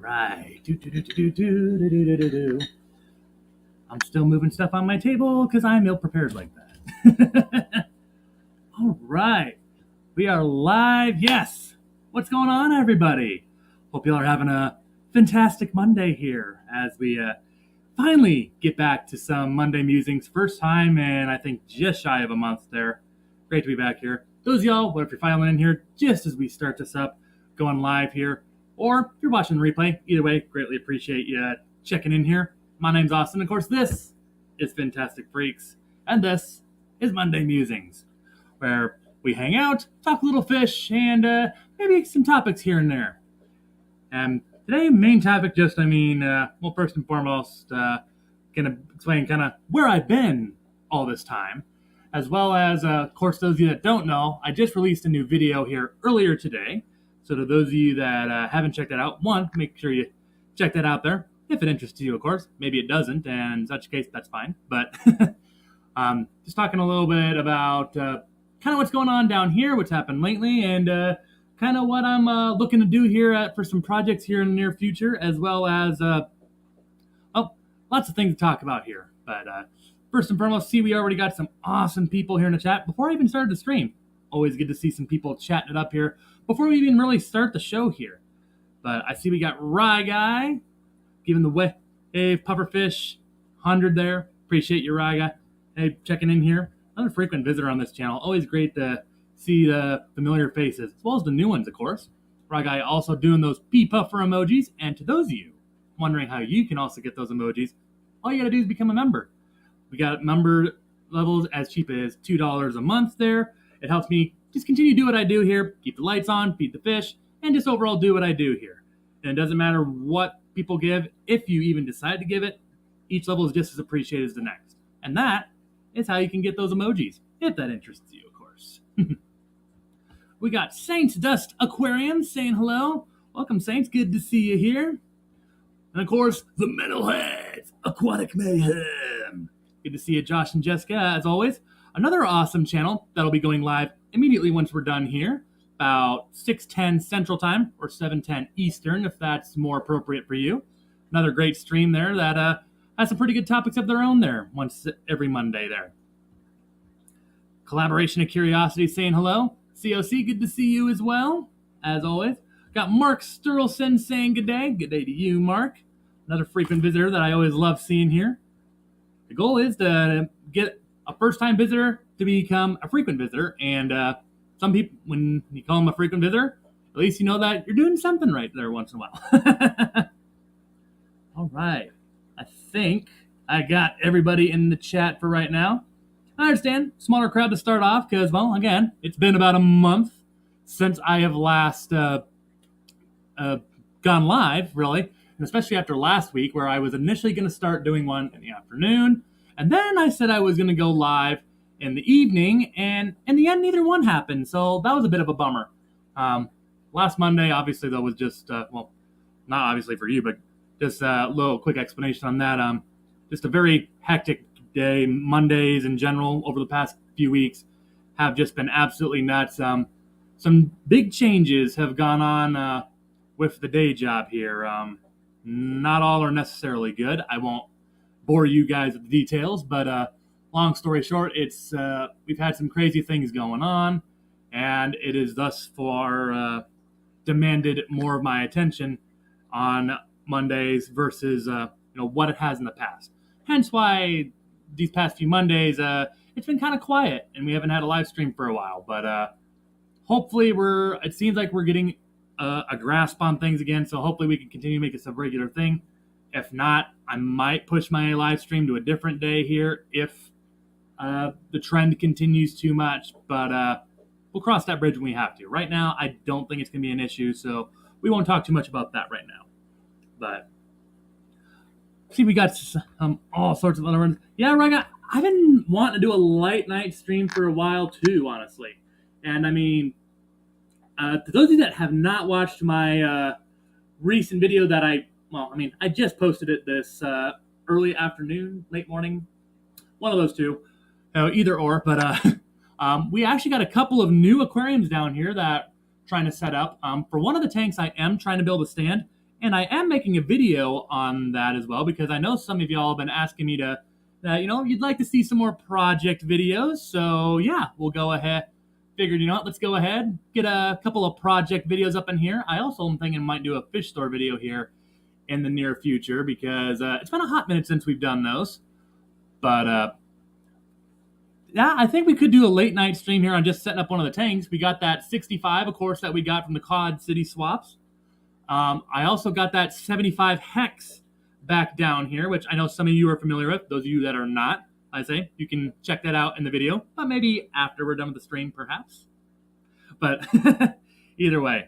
right. I'm still moving stuff on my table because I'm ill prepared like that. All right. We are live. Yes. What's going on, everybody? Hope y'all are having a fantastic Monday here as we finally get back to some Monday musings. First time in, I think, just shy of a month there. Great to be back here. Those of y'all, what if you're filing in here just as we start this up, going live here, or if you're watching the replay, either way, greatly appreciate you checking in here. My name's Austin. Of course, this is Fantastic Freaks, and this is Monday Musings, where we hang out, talk a little fish, and maybe some topics here and there. And today, main topic, first and foremost, gonna explain kind of where I've been all this time, as well as, of course, those of you that don't know, I just released a new video here earlier today. So to those of you that haven't checked that out, one, make sure you check that out there, if it interests you, of course. Maybe it doesn't, and in such case, that's fine. But just talking a little bit about kind of what's going on down here, what's happened lately, and kind of what I'm looking to do here for some projects here in the near future, as well as, lots of things to talk about here. But first and foremost, we already got some awesome people here in the chat. Before I even started the stream, always good to see some people chatting it up here before we even really start the show here. But I see we got Rye Guy giving the wave, Pufferfish 100 there. Appreciate you, Rye Guy. Hey, checking in here. Another frequent visitor on this channel. Always great to see the familiar faces, as well as the new ones, of course. Rye Guy also doing those pea puffer emojis. And to those of you wondering how you can also get those emojis, all you got to do is become a member. We got member levels as cheap as $2 a month there. It helps me just continue to do what I do here, keep the lights on, feed the fish, and just overall do what I do here. And it doesn't matter what people give, if you even decide to give it, each level is just as appreciated as the next. And that is how you can get those emojis, if that interests you, of course. We got Saints Dust Aquarium saying hello. Welcome, Saints. Good to see you here. And, of course, the Metalheads, Aquatic Mayhem. Good to see you, Josh and Jessica, as always. Another awesome channel that'll be going live immediately once we're done here, about 6:10 Central Time or 7:10 Eastern, if that's more appropriate for you. Another great stream there that has some pretty good topics of their own there, once every Monday there. Collaboration of Curiosity saying hello. COC, good to see you as well, as always. Got Mark Sturlson saying good day. Good day to you, Mark. Another frequent visitor that I always love seeing here. The goal is to get a first-time visitor to become a frequent visitor, and some people, when you call them a frequent visitor, at least you know that you're doing something right there once in a while. All right. I think I got everybody in the chat for right now. I understand, smaller crowd to start off because, well, again, it's been about a month since I have last gone live, really, and especially after last week where I was initially going to start doing one in the afternoon, and then I said I was going to go live in the evening, and in the end, neither one happened, so that was a bit of a bummer. Last Monday, obviously, though, was just, not obviously for you, but just a little quick explanation on that. Just a very hectic day. Mondays in general over the past few weeks have just been absolutely nuts. Some big changes have gone on with the day job here. Not all are necessarily good. I won't bore you guys with the details, but long story short, it's we've had some crazy things going on, and it is thus far demanded more of my attention on Mondays versus what it has in the past. Hence why these past few Mondays it's been kind of quiet and we haven't had a live stream for a while. But hopefully it seems like we're getting a grasp on things again. So hopefully we can continue to make this a regular thing. If not, I might push my live stream to a different day here if the trend continues too much. But we'll cross that bridge when we have to. Right now, I don't think it's going to be an issue, so we won't talk too much about that right now. But see, we got all sorts of other ones. Yeah, Raga, I've been wanting to do a light night stream for a while too, honestly. And I mean, to those of you that have not watched my recent video that I just posted it this early afternoon, late morning, one of those two, either or. But we actually got a couple of new aquariums down here that I'm trying to set up. For one of the tanks, I am trying to build a stand. And I am making a video on that as well because I know some of y'all have been asking me to, you'd like to see some more project videos. So yeah, we'll go ahead. Figured, let's go ahead, get a couple of project videos up in here. I also am thinking might do a fish store video here in the near future because it's been a hot minute since we've done those. But yeah, I think we could do a late night stream here on just setting up one of the tanks. We got that 65, of course, that we got from the Cod City swaps. I also got that 75 hex back down here, which I know some of you are familiar with. Those of you that are not, I say, you can check that out in the video, but maybe after we're done with the stream, perhaps. But either way,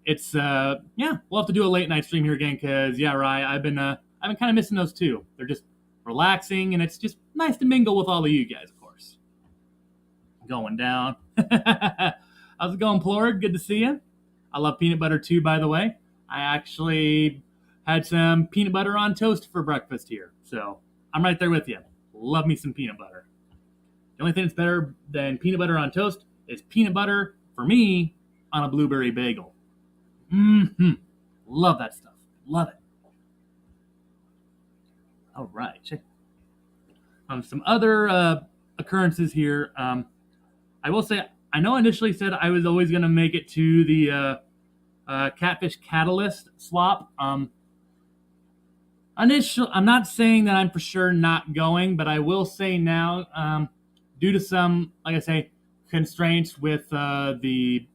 it's yeah, we'll have to do a late night stream here again because yeah, Rye, I've been kind of missing those too. They're just relaxing, and it's just nice to mingle with all of you guys, of course. Going down. How's it going, Plord? Good to see you. I love peanut butter too, by the way. I actually had some peanut butter on toast for breakfast here, so I'm right there with you. Love me some peanut butter. The only thing that's better than peanut butter on toast is peanut butter, for me, on a blueberry bagel. Love that stuff. Love it. All right. Check some other occurrences here. I will say, I know I initially said I was always going to make it to the Catfish Catalyst swap. I'm not saying that I'm for sure not going, but I will say now, due to some, like I say, constraints with the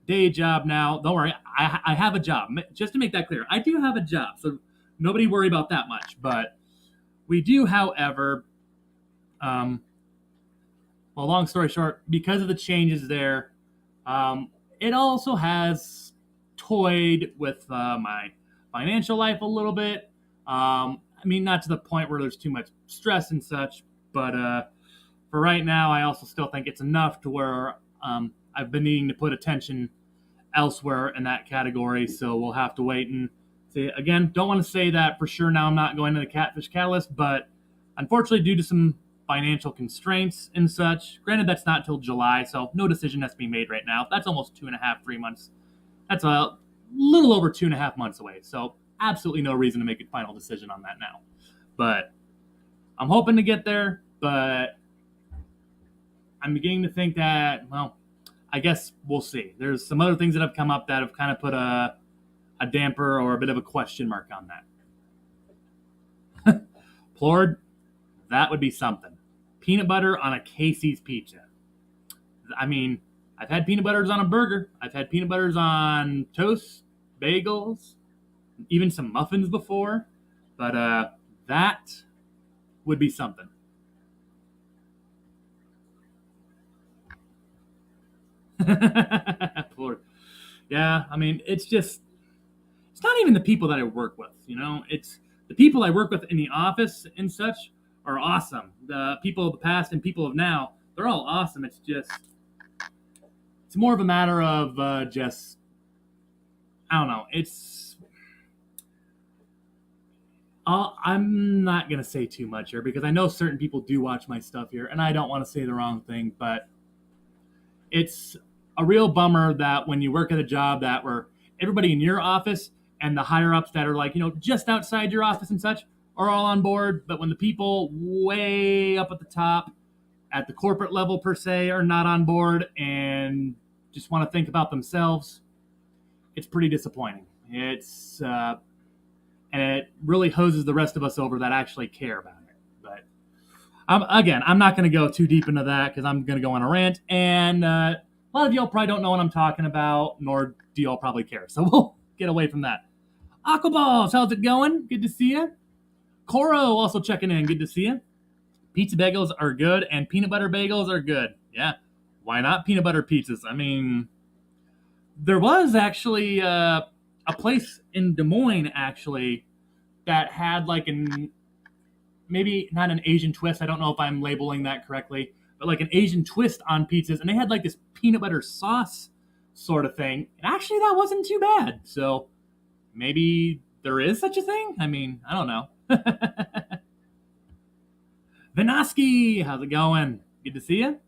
day job now. Don't worry, I have a job. Just to make that clear, I do have a job, so nobody worry about that much. But we do, however, well, long story short, because of the changes there, it also has toyed with my financial life a little bit. I mean, not to the point where there's too much stress and such, but for right now, I also still think it's enough to where I've been needing to put attention elsewhere in that category. So we'll have to wait and see. Again, don't want to say that for sure now I'm not going to the Catfish Catalyst, but unfortunately, due to some financial constraints and such, granted, that's not till July, so no decision has to be made right now. That's almost 2.5, 3 months. That's a little over 2.5 months away. So absolutely no reason to make a final decision on that now. But I'm hoping to get there, but I'm beginning to think that, well, I guess we'll see. There's some other things that have come up that have kind of put a damper or a bit of a question mark on that. Plord, that would be something. Peanut butter on a Casey's pizza. I mean, I've had peanut butters on a burger. I've had peanut butters on toast, bagels, even some muffins before. But that would be something. Yeah, I mean, it's not even the people that I work with, it's the people I work with in the office and such are awesome. The people of the past and people of now, they're all awesome. It's more of a matter of I don't know. I'm not going to say too much here because I know certain people do watch my stuff here and I don't want to say the wrong thing, but it's a real bummer that when you work at a job that where everybody in your office and the higher ups that are like, just outside your office and such are all on board. But when the people way up at the top at the corporate level per se are not on board and just want to think about themselves, it's pretty disappointing. And it really hoses the rest of us over that actually care about it. But I'm not going to go too deep into that because I'm going to go on a rant. And a lot of y'all probably don't know what I'm talking about, nor do y'all probably care. So we'll get away from that. Aquaballs, how's it going? Good to see you. Coro also checking in. Good to see you. Pizza bagels are good, and peanut butter bagels are good. Yeah, why not peanut butter pizzas? I mean, there was actually a place in Des Moines, actually, that had like maybe not an Asian twist. I don't know if I'm labeling that correctly, but like an Asian twist on pizzas. And they had like this peanut butter sauce sort of thing. And actually, that wasn't too bad. So maybe there is such a thing. I mean, I don't know. Vinoski, how's it going? Good to see you.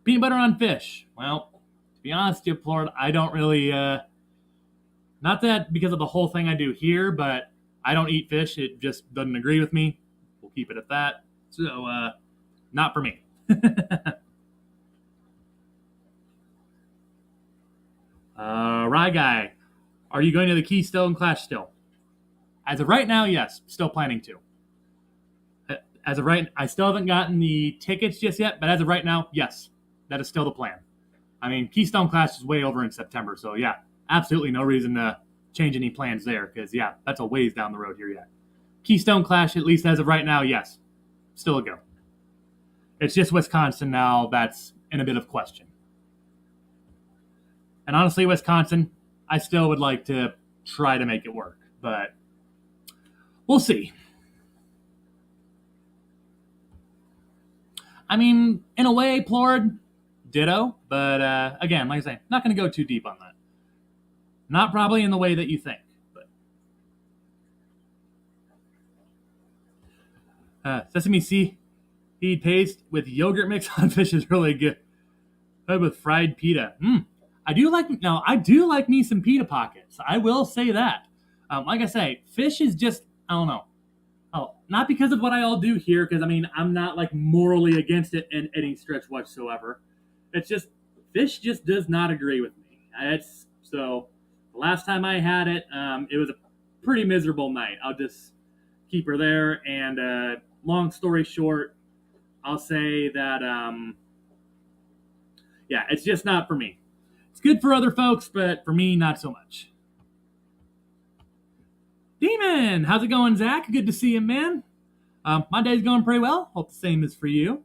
Peanut butter on fish. Well, to be honest with you, Florida, I don't really Not that because of the whole thing I do here, but I don't eat fish. It just doesn't agree with me. We'll keep it at that. So, not for me. Rye guy, are you going to the Keystone Clash still? As of right now, yes. Still planning to. As of right, I still haven't gotten the tickets just yet, but as of right now, yes, that is still the plan. I mean, Keystone Clash is way over in September, so yeah, absolutely no reason to change any plans there because yeah, that's a ways down the road here yet. Keystone Clash, at least as of right now, yes, still a go. It's just Wisconsin now that's in a bit of question. And honestly, Wisconsin, I still would like to try to make it work, but we'll see. I mean, in a way, Plord, ditto, but again, like I say, not going to go too deep on that. Not probably in the way that you think, but sesame seed paste with yogurt mix on fish is really good. With fried pita. I do like me some pita pockets. I will say that. Like I say, fish is just I don't know. Oh, not because of what I all do here, because I mean I'm not like morally against it in any stretch whatsoever. It's just fish just does not agree with me. It's so the last time I had it, it was a pretty miserable night. I'll just keep her there. And long story short, I'll say that yeah, it's just not for me. It's good for other folks, but for me, not so much. Demon, how's it going, Zach? Good to see you, man. My day's going pretty well. Hope the same is for you.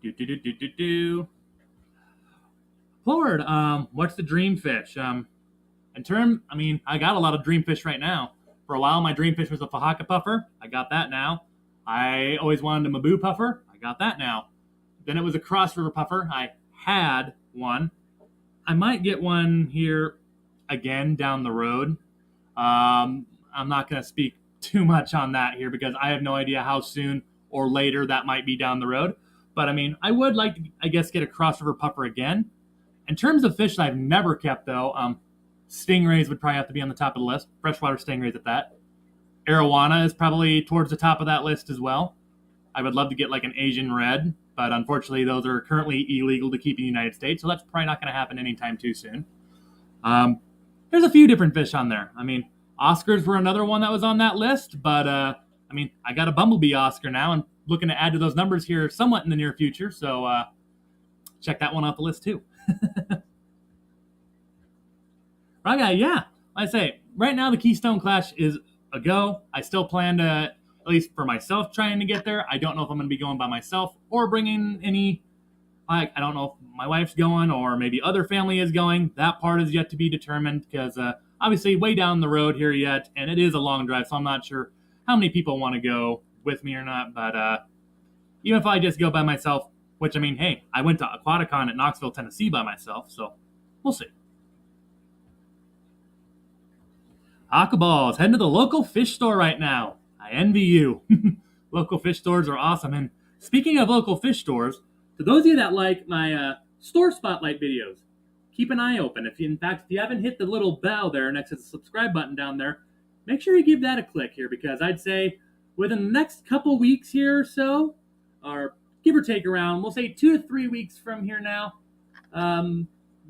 Do. Lord, what's the dream fish? I mean, I got a lot of dream fish right now. For a while, my dream fish was a Fahaka puffer. I got that now. I always wanted a Mabu puffer. I got that now. Then it was a Cross River puffer. I had one. I might get one here again down the road. I'm not going to speak too much on that here because I have no idea how soon or later that might be down the road. But I mean, I would like to, I guess, get a Cross River puffer again. In terms of fish that I've never kept, though, stingrays would probably have to be on the top of the list. Freshwater stingrays at that. Arowana is probably towards the top of that list as well. I would love to get like an Asian red, but unfortunately those are currently illegal to keep in the United States, so that's probably not going to happen anytime too soon. There's a few different fish on there. I mean, Oscars were another one that was on that list, but I mean, I got a bumblebee Oscar now and looking to add to those numbers here somewhat in the near future, so check that one off the list too. Right, guy, yeah. Like I say, right now the Keystone Clash is a go. I still plan to, at least for myself, trying to get there. I don't know if I'm going to be going by myself or bringing any. Like, I don't know if my wife's going or maybe other family is going. That part is yet to be determined because obviously way down the road here yet, and it is a long drive, so I'm not sure how many people want to go with me or not. But even if I just go by myself, which I mean, hey, I went to Aquaticon at Knoxville, Tennessee by myself, so we'll see. Aquaballs, heading to the local fish store right now. I envy you. Local fish stores are awesome. And speaking of local fish stores, to those of you that like my store spotlight videos, keep an eye open. If you haven't hit the little bell there next to the subscribe button down there, make sure you give that a click here because I'd say within the next couple weeks here or so, or give or take around, we'll say 2 to 3 weeks from here now,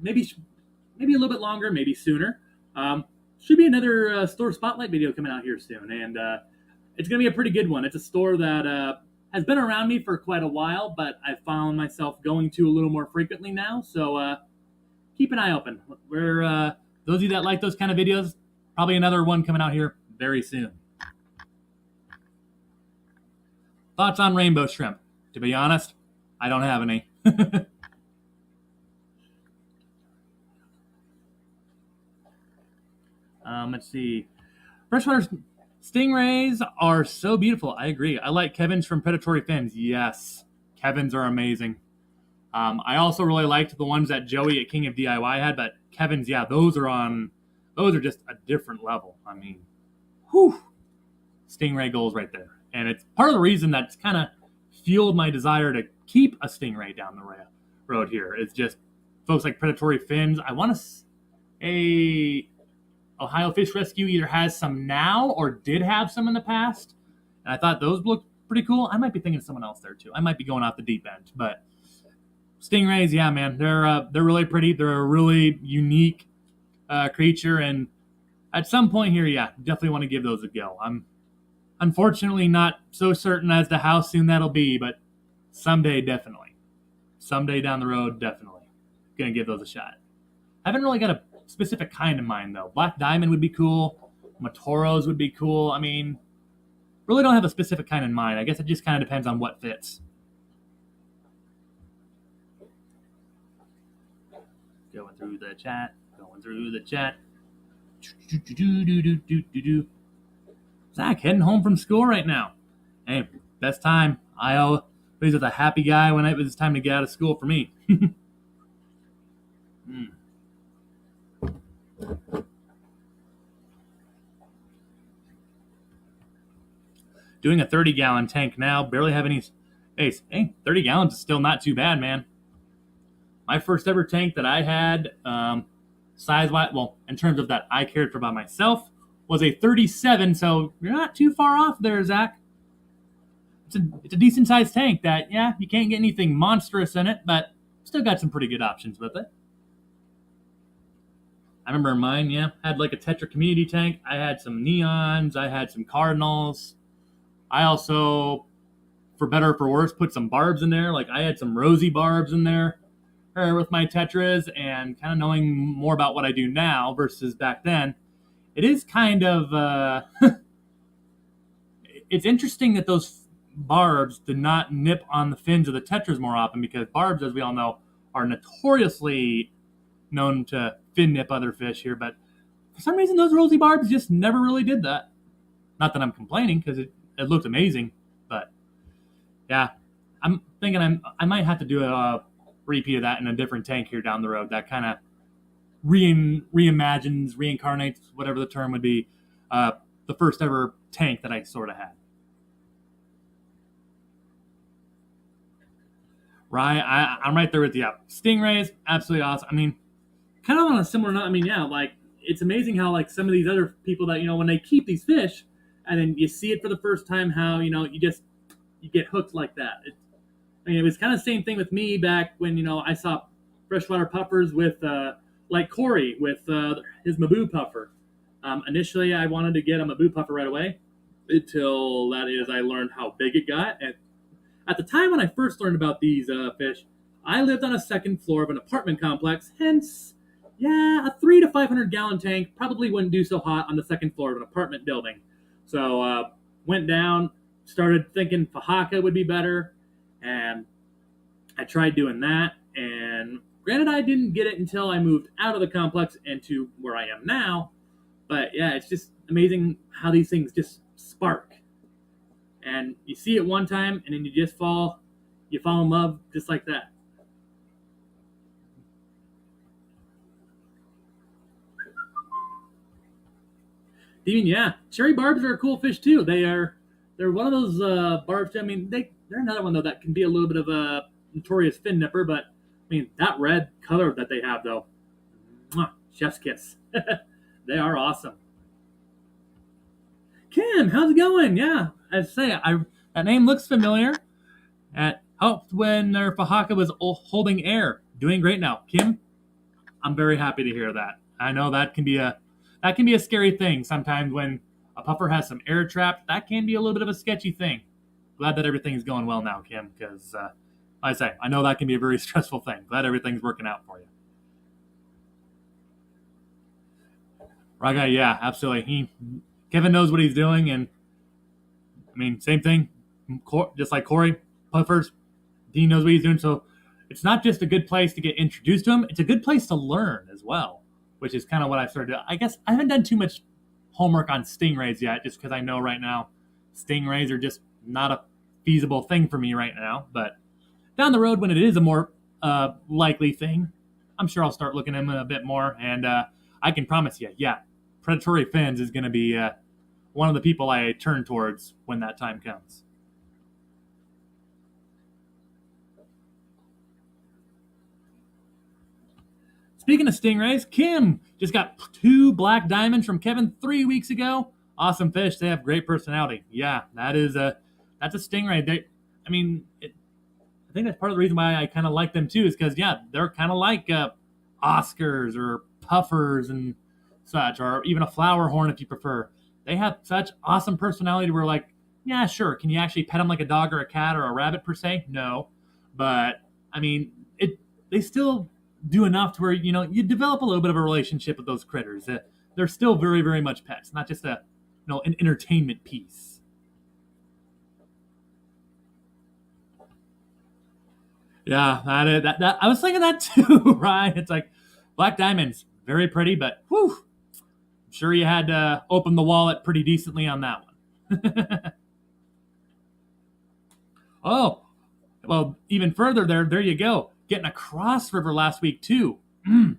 maybe a little bit longer, maybe sooner. Should be another store spotlight video coming out here soon, and it's going to be a pretty good one. It's a store that has been around me for quite a while, but I found myself going to a little more frequently now, so keep an eye open. Those of you that like those kind of videos, probably another one coming out here very soon. Thoughts on rainbow shrimp? To be honest, I don't have any. Let's see. Freshwater stingrays are so beautiful. I agree. I like Kevin's from Predatory Fins. Yes, Kevin's are amazing. I also really liked the ones that Joey at King of DIY had, but Kevin's, yeah, those are just a different level. I mean, whew, stingray goals right there. And it's part of the reason that's kind of fueled my desire to keep a stingray down the road here. It's just folks like predatory fins. I want to a Ohio Fish Rescue either has some now or did have some in the past, and I thought those looked pretty cool. I might be thinking of someone else there too. I might be going off the deep end, but stingrays, yeah, man, they're really pretty. They're a really unique creature, and at some point here, yeah, definitely want to give those a go. I'm unfortunately not so certain as to how soon that'll be, but someday, definitely. Someday down the road, definitely. Gonna give those a shot. I haven't really got a specific kind in mind, though. Black Diamond would be cool. Matoros would be cool. I mean, really don't have a specific kind in mind. I guess it just kind of depends on what fits. Going through the chat. Zach, heading home from school right now. Hey, best time. I always was a happy guy when it was time to get out of school for me. Doing a 30-gallon tank now. Barely have any space. Hey, 30 gallons is still not too bad, man. My first ever tank that I had, size-wise, well, in terms of that I cared for by myself, was a 37, so you're not too far off there, Zach. It's a decent-sized tank that, yeah, you can't get anything monstrous in it, but still got some pretty good options with it. I remember mine, yeah, had like a Tetra Community tank. I had some Neons. I had some Cardinals. I also, for better or for worse, put some barbs in there. Like I had some rosy barbs in there with my Tetras, and kind of knowing more about what I do now versus back then, it is kind of, it's interesting that those barbs did not nip on the fins of the Tetras more often, because barbs, as we all know, are notoriously known to fin nip other fish here, but for some reason those rosy barbs just never really did that. Not that I'm complaining, because it looked amazing, but yeah, I'm thinking I might have to do a repeat of that in a different tank here down the road. That kind of reimagines, reincarnates, whatever the term would be, the first ever tank that I sort of had. Right, I'm right there with you. Stingrays, absolutely awesome. I mean, kind of on a similar note, I mean, yeah, like, it's amazing how, like, some of these other people that, when they keep these fish, and then you see it for the first time, how, you get hooked like that. It was kind of the same thing with me back when, I saw freshwater puffers with, like Corey with his Maboo puffer. Initially, I wanted to get a Maboo puffer right away, until, that is, I learned how big it got. And at the time when I first learned about these fish, I lived on a second floor of an apartment complex, hence, yeah, a 300 to 500 gallon tank probably wouldn't do so hot on the second floor of an apartment building. So went down, started thinking Fahaka would be better, and I tried doing that. And granted, I didn't get it until I moved out of the complex and to where I am now. But yeah, it's just amazing how these things just spark. And you see it one time, and then you fall in love just like that. Even, yeah, cherry barbs are a cool fish too. They're one of those barbs. I mean, they're another one though that can be a little bit of a notorious fin nipper. But I mean, that red color that they have though, chef's kiss. They are awesome. Kim, how's it going? Yeah, I say that name looks familiar. At helped when their Fahaka was holding air. Doing great now, Kim. I'm very happy to hear that. I know that can be a scary thing sometimes when a puffer has some air trapped. That can be a little bit of a sketchy thing. Glad that everything's going well now, Kim, because like I say, I know that can be a very stressful thing. Glad everything's working out for you. Raga, yeah, absolutely. Kevin knows what he's doing, and I mean, same thing. Just like Corey, puffers, Dean knows what he's doing. So it's not just a good place to get introduced to him; it's a good place to learn as well, which is kind of what I've started to. I guess I haven't done too much homework on stingrays yet, just because I know right now stingrays are just not a feasible thing for me right now. But down the road, when it is a more likely thing, I'm sure I'll start looking at them a bit more. And I can promise you, yeah, predatory fins is going to be one of the people I turn towards when that time comes. Speaking of stingrays, Kim just got 2 black diamonds from Kevin 3 weeks ago. Awesome fish. They have great personality. Yeah, that's a stingray. I think that's part of the reason why I kind of like them too, is because yeah, they're kind of like Oscars or puffers and such, or even a flower horn if you prefer. They have such awesome personality. Where like, yeah, sure. Can you actually pet them like a dog or a cat or a rabbit per se? No, but I mean, they still do enough to where you develop a little bit of a relationship with those critters. They're still very, very much pets, not just an entertainment piece. Yeah, that I was thinking that too, right? It's like black diamonds, very pretty, but whew, I'm sure you had to open the wallet pretty decently on that one. Oh, well, even further there you go. Getting a cross river last week too. I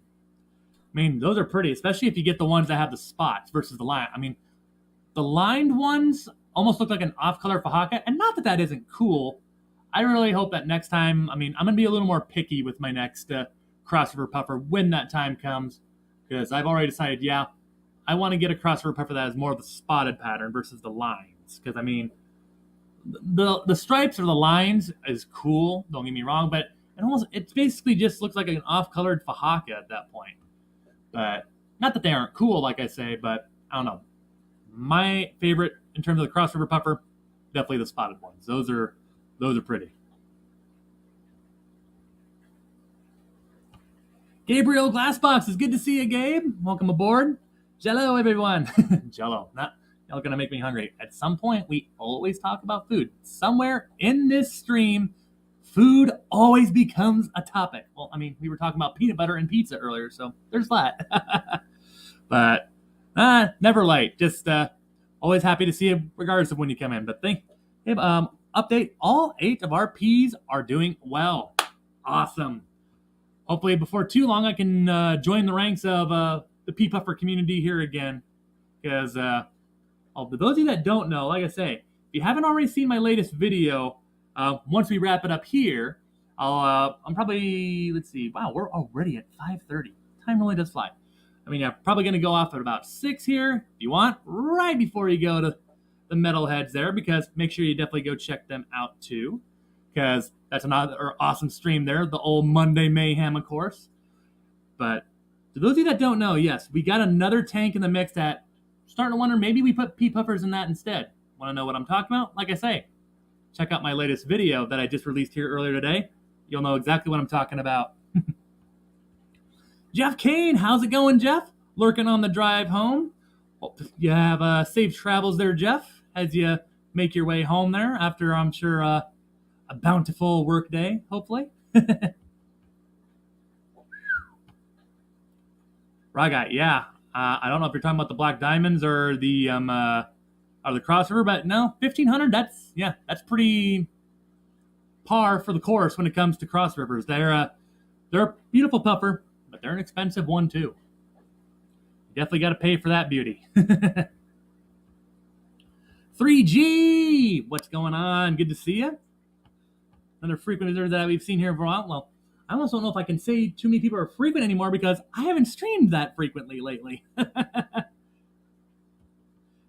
mean, those are pretty, especially if you get the ones that have the spots versus the line. I mean, the lined ones almost look like an off-color Fajaka, and not that that isn't cool. I really hope that next time, I mean, I'm going to be a little more picky with my next crossover puffer when that time comes, because I've already decided, yeah, I want to get a crossover puffer that has more of the spotted pattern versus the lines. Because, I mean, the stripes or the lines is cool, don't get me wrong, but it basically just looks like an off-colored Fajaka at that point. But not that they aren't cool, like I say, but I don't know. My favorite in terms of the crossover puffer, definitely the spotted ones. Those are pretty. Gabriel Glassbox, it's good to see you, Gabe. Welcome aboard. Jello, everyone. Jello, y'all gonna make me hungry. At some point, we always talk about food. Somewhere in this stream, food always becomes a topic. Well, I mean, we were talking about peanut butter and pizza earlier, so there's that. But never late. Just always happy to see you, regardless of when you come in. But update: all 8 of our peas are doing well. Awesome. Hopefully, before too long, I can join the ranks of the pea puffer community here again. Because for those of you that don't know, like I say, if you haven't already seen my latest video, once we wrap it up here, I'm probably, let's see, wow, we're already at 5:30. Time really does fly. I mean, I'm probably going to go off at about 6 here, if you want, right before you go to the metalheads there, because make sure you definitely go check them out too, because that's another awesome stream there, the old Monday Mayhem, of course. But to those of you that don't know, yes, we got another tank in the mix that starting to wonder, maybe we put pea puffers in that instead. Want to know what I'm talking about? Like I say, check out my latest video that I just released here earlier today. You'll know exactly what I'm talking about. Jeff Kane, how's it going, Jeff? Lurking on the drive home. Hope you have safe travels there, Jeff, as you make your way home there after, I'm sure, a bountiful work day, hopefully. Ragai, yeah. I don't know if you're talking about the black diamonds or the crossover, but no, 1,500. That's pretty par for the course when it comes to cross rivers. They're a beautiful puffer, but they're an expensive one too. You definitely got to pay for that beauty. 3G, what's going on? Good to see you. Another frequent visitor that we've seen here for a while. Well, I almost don't know if I can say too many people are frequent anymore because I haven't streamed that frequently lately.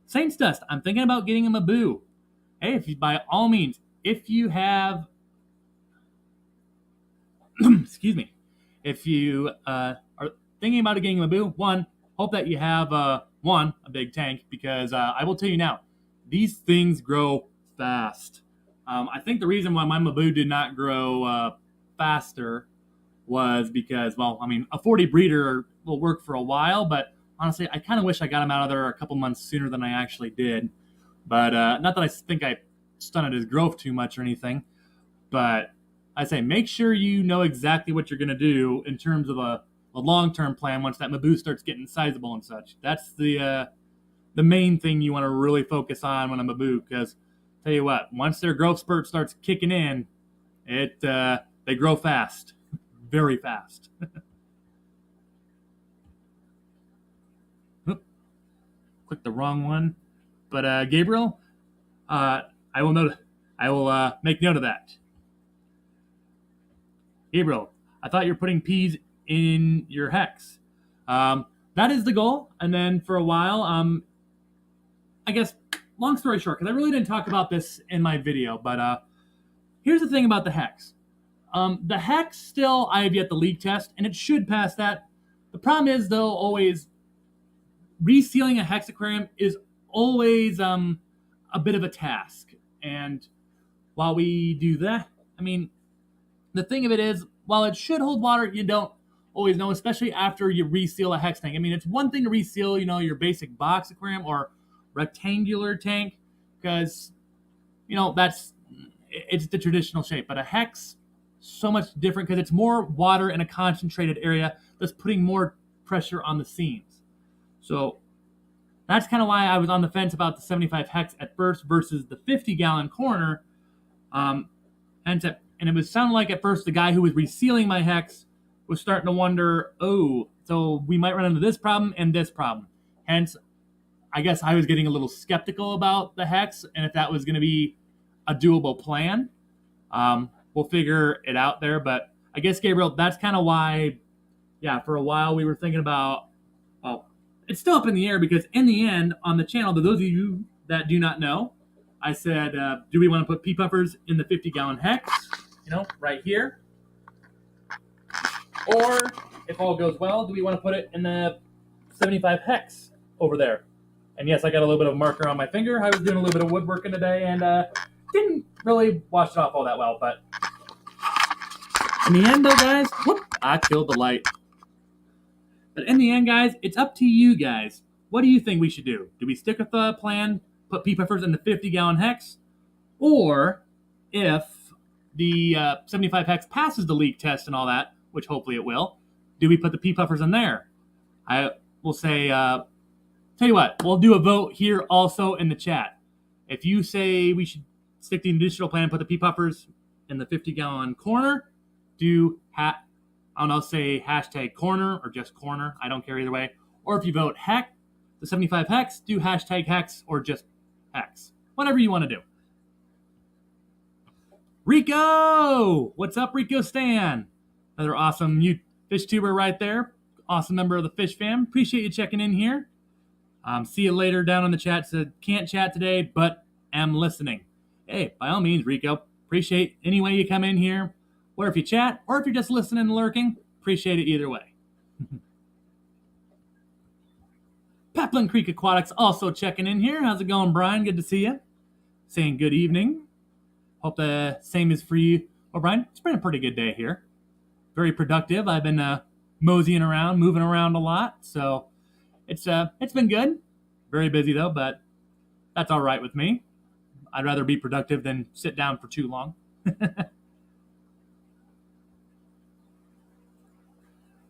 Saints Dust, I'm thinking about getting him a boo. Hey, by all means, if you have, excuse me, if you are thinking about getting him a boo, one, hope that you have a big tank, because I will tell you now, these things grow fast. I think the reason why my Mabu did not grow faster was because, well, I mean, a 40 breeder will work for a while, but honestly, I kind of wish I got him out of there a couple months sooner than I actually did. But not that I think I stunted his growth too much or anything, but I say make sure you know exactly what you're going to do in terms of a long-term plan once that Mabu starts getting sizable and such. That's the main thing you want to really focus on when a Mabu, because tell you what, once their growth spurt starts kicking in, they grow fast, very fast. Click the wrong one, but Gabriel, I will make note of that. Gabriel, I thought you were putting peas in your hex. That is the goal. And then for a while, I guess, long story short, because I really didn't talk about this in my video, but here's the thing about the hex. The hex still, I have yet to leak test, and it should pass that. The problem is, though, always resealing a hex aquarium is always a bit of a task. And while we do that, I mean, the thing of it is, while it should hold water, you don't always know, especially after you reseal a hex tank. I mean, it's one thing to reseal, your basic box aquarium or rectangular tank, because, it's the traditional shape. But a hex, so much different because it's more water in a concentrated area that's putting more pressure on the seams. So that's kind of why I was on the fence about the 75 hex at first versus the 50-gallon corner. And it was sounding like at first the guy who was resealing my hex was starting to wonder, so we might run into this problem and this problem. Hence, I guess I was getting a little skeptical about the hex and if that was going to be a doable plan. We'll figure it out there. But I guess, Gabriel, that's kind of why, for a while we were thinking about, it's still up in the air because in the end, on the channel, to those of you that do not know, I said, do we want to put pea puffers in the 50-gallon hex, right here? Or, if all goes well, do we want to put it in the 75 hex over there? And yes, I got a little bit of marker on my finger. I was doing a little bit of woodworking today and didn't really wash it off all that well. But in the end, though, guys, I killed the light. But in the end, guys, it's up to you guys. What do you think we should do? Do we stick with the plan, put pea puffers in the 50-gallon hex? Or if the 75 hex passes the leak test and all that, which hopefully it will, do we put the pea puffers in there? I will say, tell you what, we'll do a vote here also in the chat. If you say we should stick to the initial plan and put the pea puffers in the 50-gallon corner, say hashtag corner or just corner. I don't care either way. Or if you vote heck, the 75 hex, do hashtag hex or just hex. Whatever you want to do. Rico! What's up, Rico Stan? Another awesome fish tuber right there. Awesome member of the fish fam. Appreciate you checking in here. See you later down in the chat. Said, can't chat today, but am listening. Hey, by all means, Rico. Appreciate any way you come in here. Or if you chat, or if you're just listening and lurking, appreciate it either way. Peplin Creek Aquatics also checking in here. How's it going, Brian? Good to see you. Saying good evening. Hope the same is for you. Well, Brian, it's been a pretty good day here. Very productive. I've been moseying around, moving around a lot. So it's been good. Very busy, though, but that's all right with me. I'd rather be productive than sit down for too long.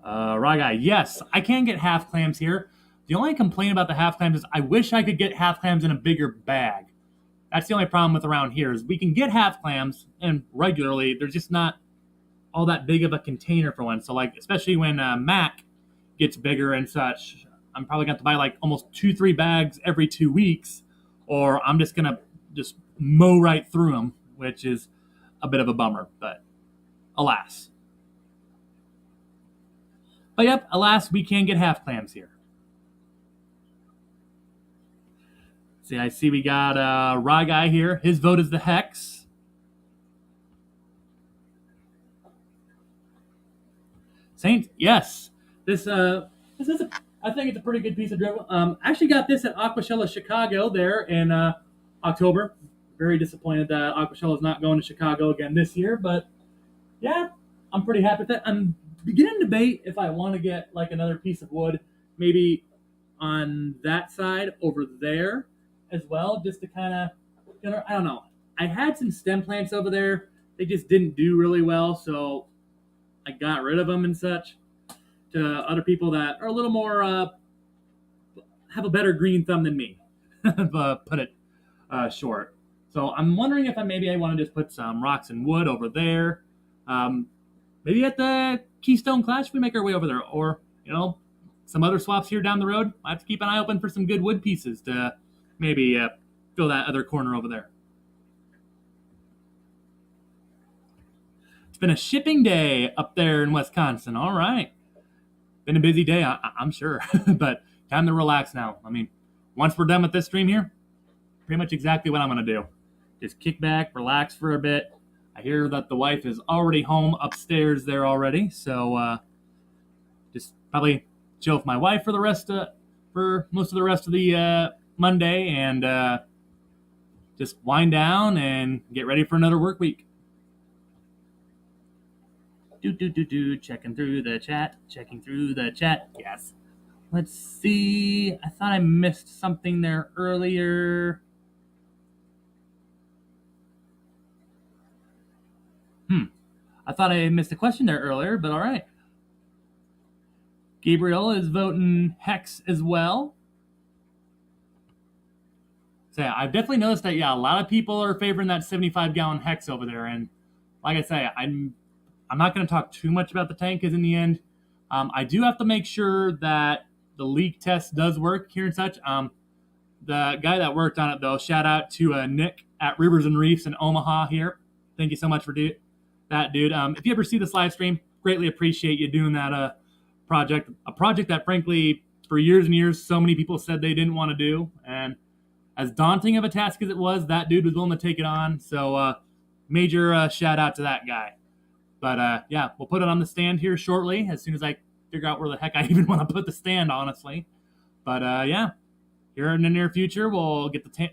Raw guy, yes, I can get half clams here. The only complaint about the half clams is I wish I could get half clams in a bigger bag. That's the only problem with around here is we can get half clams and regularly. There's just not all that big of a container for one. So especially when Mac gets bigger and such, I'm probably going to have to buy almost 2-3 bags every 2 weeks, or I'm just going to just mow right through them, which is a bit of a bummer, but alas. But yep, alas, we can get half clams here. See, I see we got Raw Guy here. His vote is the hex. Saint, yes. This is I think it's a pretty good piece of dribble. Actually got this at Aquashella Chicago there in October. Very disappointed that Aquashella is not going to Chicago again this year, but yeah, I'm pretty happy with that. I'm beginning to debate if I want to get another piece of wood, maybe on that side over there as well, just to kind of, I don't know. I had some stem plants over there. They just didn't do really well, so I got rid of them and such to other people that are a little more, have a better green thumb than me, put it short. So I'm wondering if I want to just put some rocks and wood over there. Maybe at the Keystone Clash, we make our way over there. Or, some other swaps here down the road. I have to keep an eye open for some good wood pieces to maybe fill that other corner over there. It's been a shipping day up there in Wisconsin. All right. been a busy day, I'm sure, but time to relax now. I mean, once we're done with this stream here, pretty much exactly what I'm going to do. Just kick back, relax for a bit. I hear that the wife is already home upstairs there already, so just probably chill with my wife for for most of the rest of the Monday, and just wind down and get ready for another work week. Checking through the chat. Yes. Let's see. I thought I missed something there earlier. I thought I missed a question there earlier, but all right. Gabriel is voting Hex as well. So yeah, I've definitely noticed that, yeah, a lot of people are favoring that 75-gallon Hex over there. And like I say, I'm not going to talk too much about the tank, because in the end, I do have to make sure that the leak test does work here and such. The guy that worked on it, though, shout out to Nick at Rivers and Reefs in Omaha here. Thank you so much for that, dude. If you ever see this live stream, greatly appreciate you doing that project. A project that, frankly, for years and years, so many people said they didn't want to do. And as daunting of a task as it was, that dude was willing to take it on. So major shout out to that guy. But yeah, we'll put it on the stand here shortly, as soon as I figure out where the heck I even want to put the stand, honestly. But yeah, here in the near future, we'll get the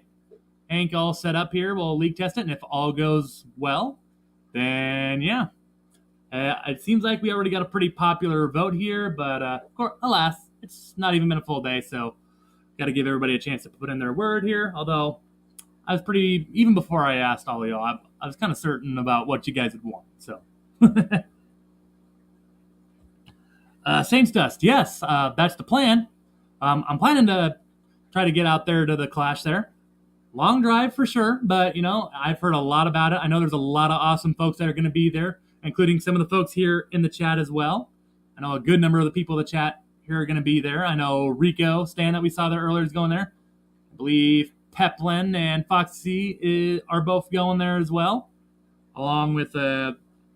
tank all set up here. We'll leak test it, and if all goes well, then yeah. It seems like we already got a pretty popular vote here, but of course, alas, it's not even been a full day, so got to give everybody a chance to put in their word here. Although I was even before I asked all of y'all, I was kind of certain about what you guys would want. So Saints Dust, yes, that's the plan. I'm planning to try to get out there to the Clash there. Long drive for sure, but I've heard a lot about it. I know there's a lot of awesome folks that are going to be there, including some of the folks here in the chat as well. I know a good number of the people in the chat here are going to be there. I know Rico, Stan, that we saw there earlier, is going there. I believe Peplin and Foxy are both going there as well, along with Dee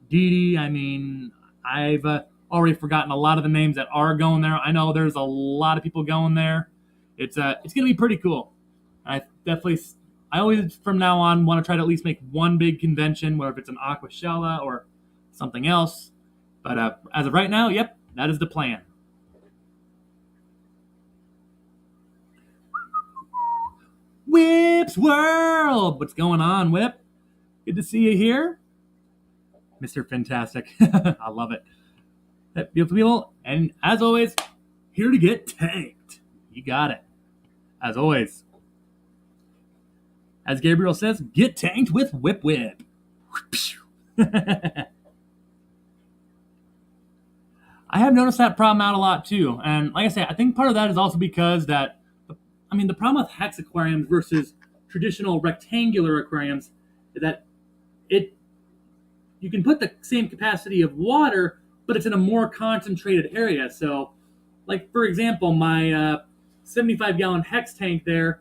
Dee. I mean, I've already forgotten a lot of the names that are going there. I know there's a lot of people going there. It's going to be pretty cool. I always, from now on, want to try to at least make one big convention, whether if it's an Aquashella or something else. But as of right now, yep, that is the plan. Whip's World! What's going on, Whip? Good to see you here. Mr. Fantastic. I love it. Beautiful people. And as always, here to get tanked. You got it. As always. As Gabriel says, get tanked with Whip. I have noticed that problem out a lot too. And like I say, I think part of that is also because that, the problem with hex aquariums versus traditional rectangular aquariums is that you can put the same capacity of water, but it's in a more concentrated area. So, like, for example, my 75-gallon hex tank there,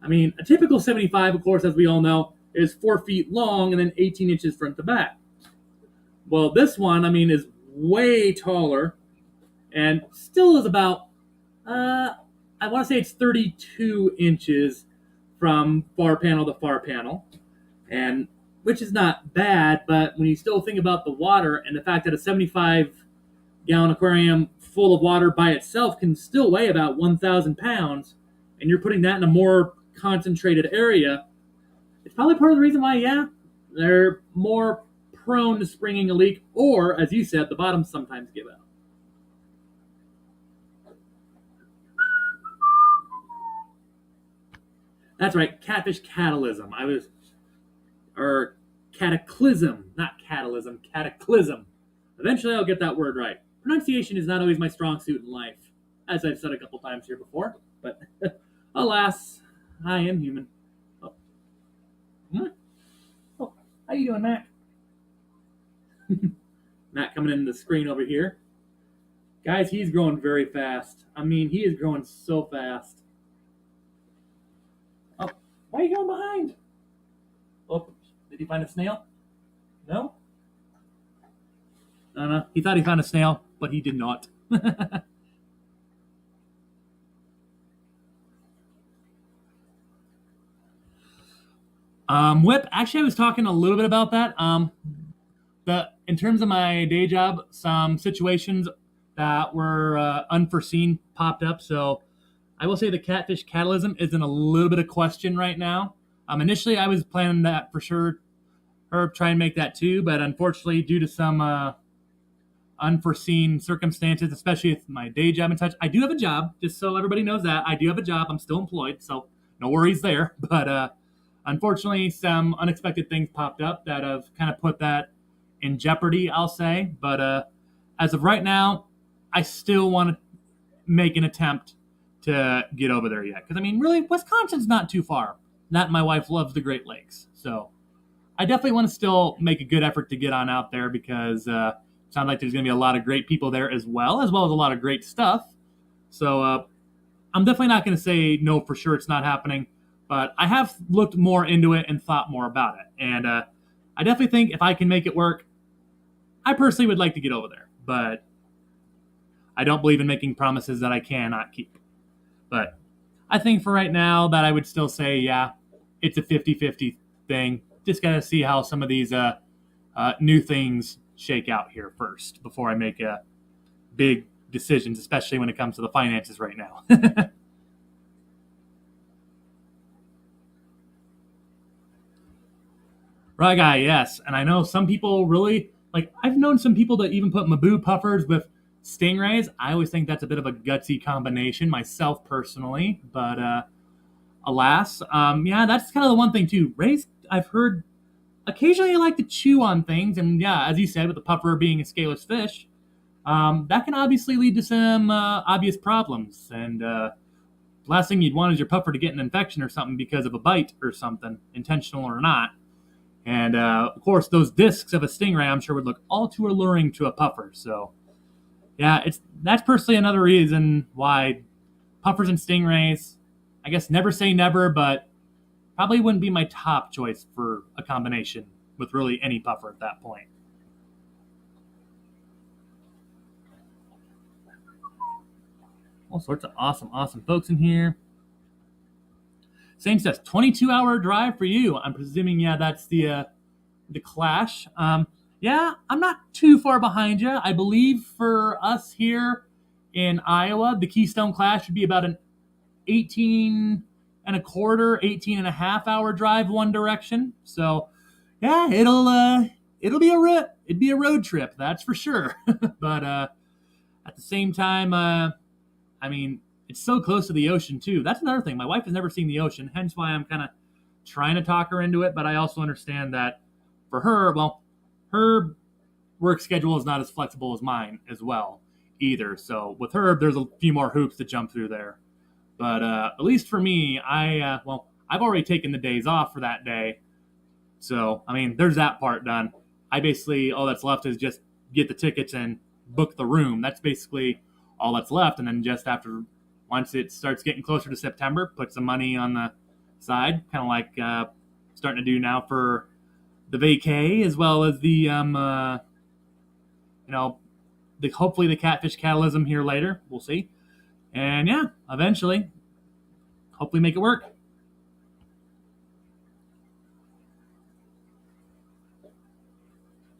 a typical 75, of course, as we all know, is 4 feet long and then 18 inches front to back. Well, this one, is way taller and still is about, I want to say it's 32 inches from far panel to far panel, and which is not bad, but when you still think about the water and the fact that a 75-gallon aquarium full of water by itself can still weigh about 1,000 pounds, and you're putting that in a more concentrated area, it's probably part of the reason why, yeah, they're more prone to springing a leak, or, as you said, the bottoms sometimes give out. That's right, catfish catalysm. Cataclysm, not catalysm, cataclysm. Eventually I'll get that word right. Pronunciation is not always my strong suit in life, as I've said a couple times here before, but alas, I am human. Oh, how you doing, Matt? Matt coming in the screen over here. Guys, he's growing very fast. He is growing so fast. Oh, why are you going behind? Oh, did he find a snail? No? No. He thought he found a snail, but he did not. Whip. Actually, I was talking a little bit about that. The in terms of my day job, some situations that were unforeseen popped up. So I will say the catfish catalysm is in a little bit of question right now. Initially, I was planning that for sure, or try and make that too, but unfortunately, due to some unforeseen circumstances, especially with my day job and such, I do have a job. Just so everybody knows that I do have a job. I'm still employed, so no worries there. But unfortunately, some unexpected things popped up that have kind of put that in jeopardy, I'll say. But as of right now, I still want to make an attempt to get over there yet. Because, I mean, really, Wisconsin's not too far. That and my wife loves the Great Lakes. So I definitely want to still make a good effort to get on out there because it sounds like there's going to be a lot of great people there as well as a lot of great stuff. So I'm definitely not going to say no for sure it's not happening, but I have looked more into it and thought more about it. And I definitely think if I can make it work, I personally would like to get over there. But I don't believe in making promises that I cannot keep. But I think for right now that I would still say, yeah, it's a 50-50 thing. Just got to see how some of these new things shake out here first before I make big decisions, especially when it comes to the finances right now. Right, guy, yes. And I know some people really, like, I've known some people that even put Mabu puffers with stingrays. I always think that's a bit of a gutsy combination myself personally, but alas, yeah, that's kind of the one thing too. Rays, I've heard occasionally like to chew on things, and yeah, as you said, with the puffer being a scaleless fish, that can obviously lead to some obvious problems. And last thing you'd want is your puffer to get an infection or something because of a bite or something, intentional or not. And of course, those discs of a stingray, I'm sure, would look all too alluring to a puffer. So yeah, it's that's personally another reason why puffers and stingrays, I guess never say never, but probably wouldn't be my top choice for a combination with really any puffer at that point. All sorts of awesome folks in here. Same says 22-hour drive for you. I'm presuming, yeah, that's the Clash. Yeah, I'm not too far behind you. I believe for us here in Iowa, the Keystone Clash would be about an 18 and a quarter, 18 and a half hour drive one direction. So yeah, it'll be it'd be a road trip, that's for sure. But at the same time, I mean, it's so close to the ocean too. That's another thing. My wife has never seen the ocean, hence why I'm kind of trying to talk her into it. But I also understand that for her, well, her work schedule is not as flexible as mine as well either. So with her, there's a few more hoops to jump through there. But at least for me, I've already taken the days off for that day. So I mean, there's that part done. I basically all that's left is just get the tickets and book the room. That's basically all that's left. And then just after once it starts getting closer to September, put some money on the side, kind of like starting to do now for the vacay as well as the you know hopefully the catfish catalysm here later. We'll see. And yeah, eventually, hopefully make it work.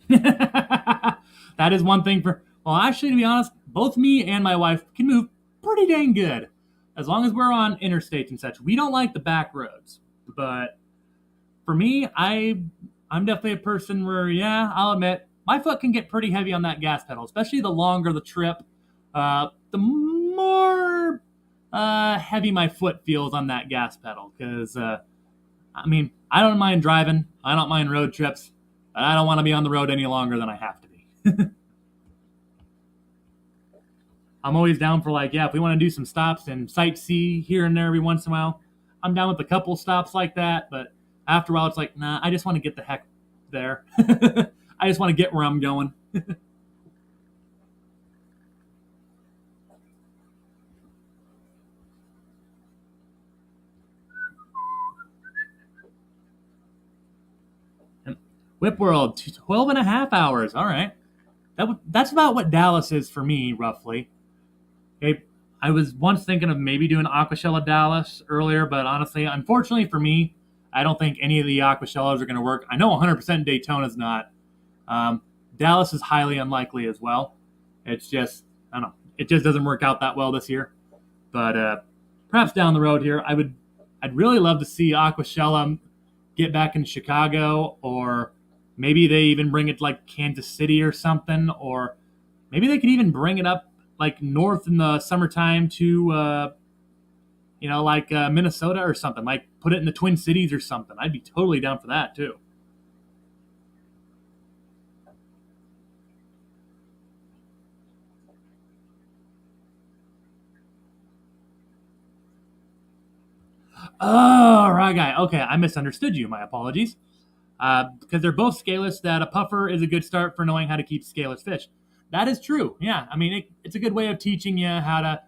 That is one thing for. Well, actually, to be honest, both me and my wife can move pretty dang good, as long as we're on interstates and such. We don't like the back roads, but for me, I'm definitely a person where, yeah, I'll admit my foot can get pretty heavy on that gas pedal, especially the longer the trip, the more heavy my foot feels on that gas pedal. Because I mean, I don't mind driving, I don't mind road trips, but I don't want to be on the road any longer than I have to be. I'm always down for like, yeah, if we want to do some stops and sightsee here and there every once in a while, I'm down with a couple stops like that. But after a while, it's like, nah, I just want to get the heck there. I just want to get where I'm going. Whip World, 12 and a half hours. All right. That's about what Dallas is for me, roughly. Okay, I was once thinking of maybe doing Aquashella Dallas earlier, but honestly, unfortunately for me, I don't think any of the Aquashellas are going to work. I know 100% Daytona's not. Um, Dallas is highly unlikely as well. It's just, I don't know, it just doesn't work out that well this year. But perhaps down the road here, I'd really love to see Aquashella get back in Chicago, or maybe they even bring it to like Kansas City or something, or maybe they could even bring it up like north in the summertime to like Minnesota or something. Like put it in the Twin Cities or something. I'd be totally down for that too. Oh, right guy. Okay, I misunderstood you. My apologies. Because they're both scaleless, that a puffer is a good start for knowing how to keep scaleless fish. That is true. Yeah, I mean, it's a good way of teaching you how to,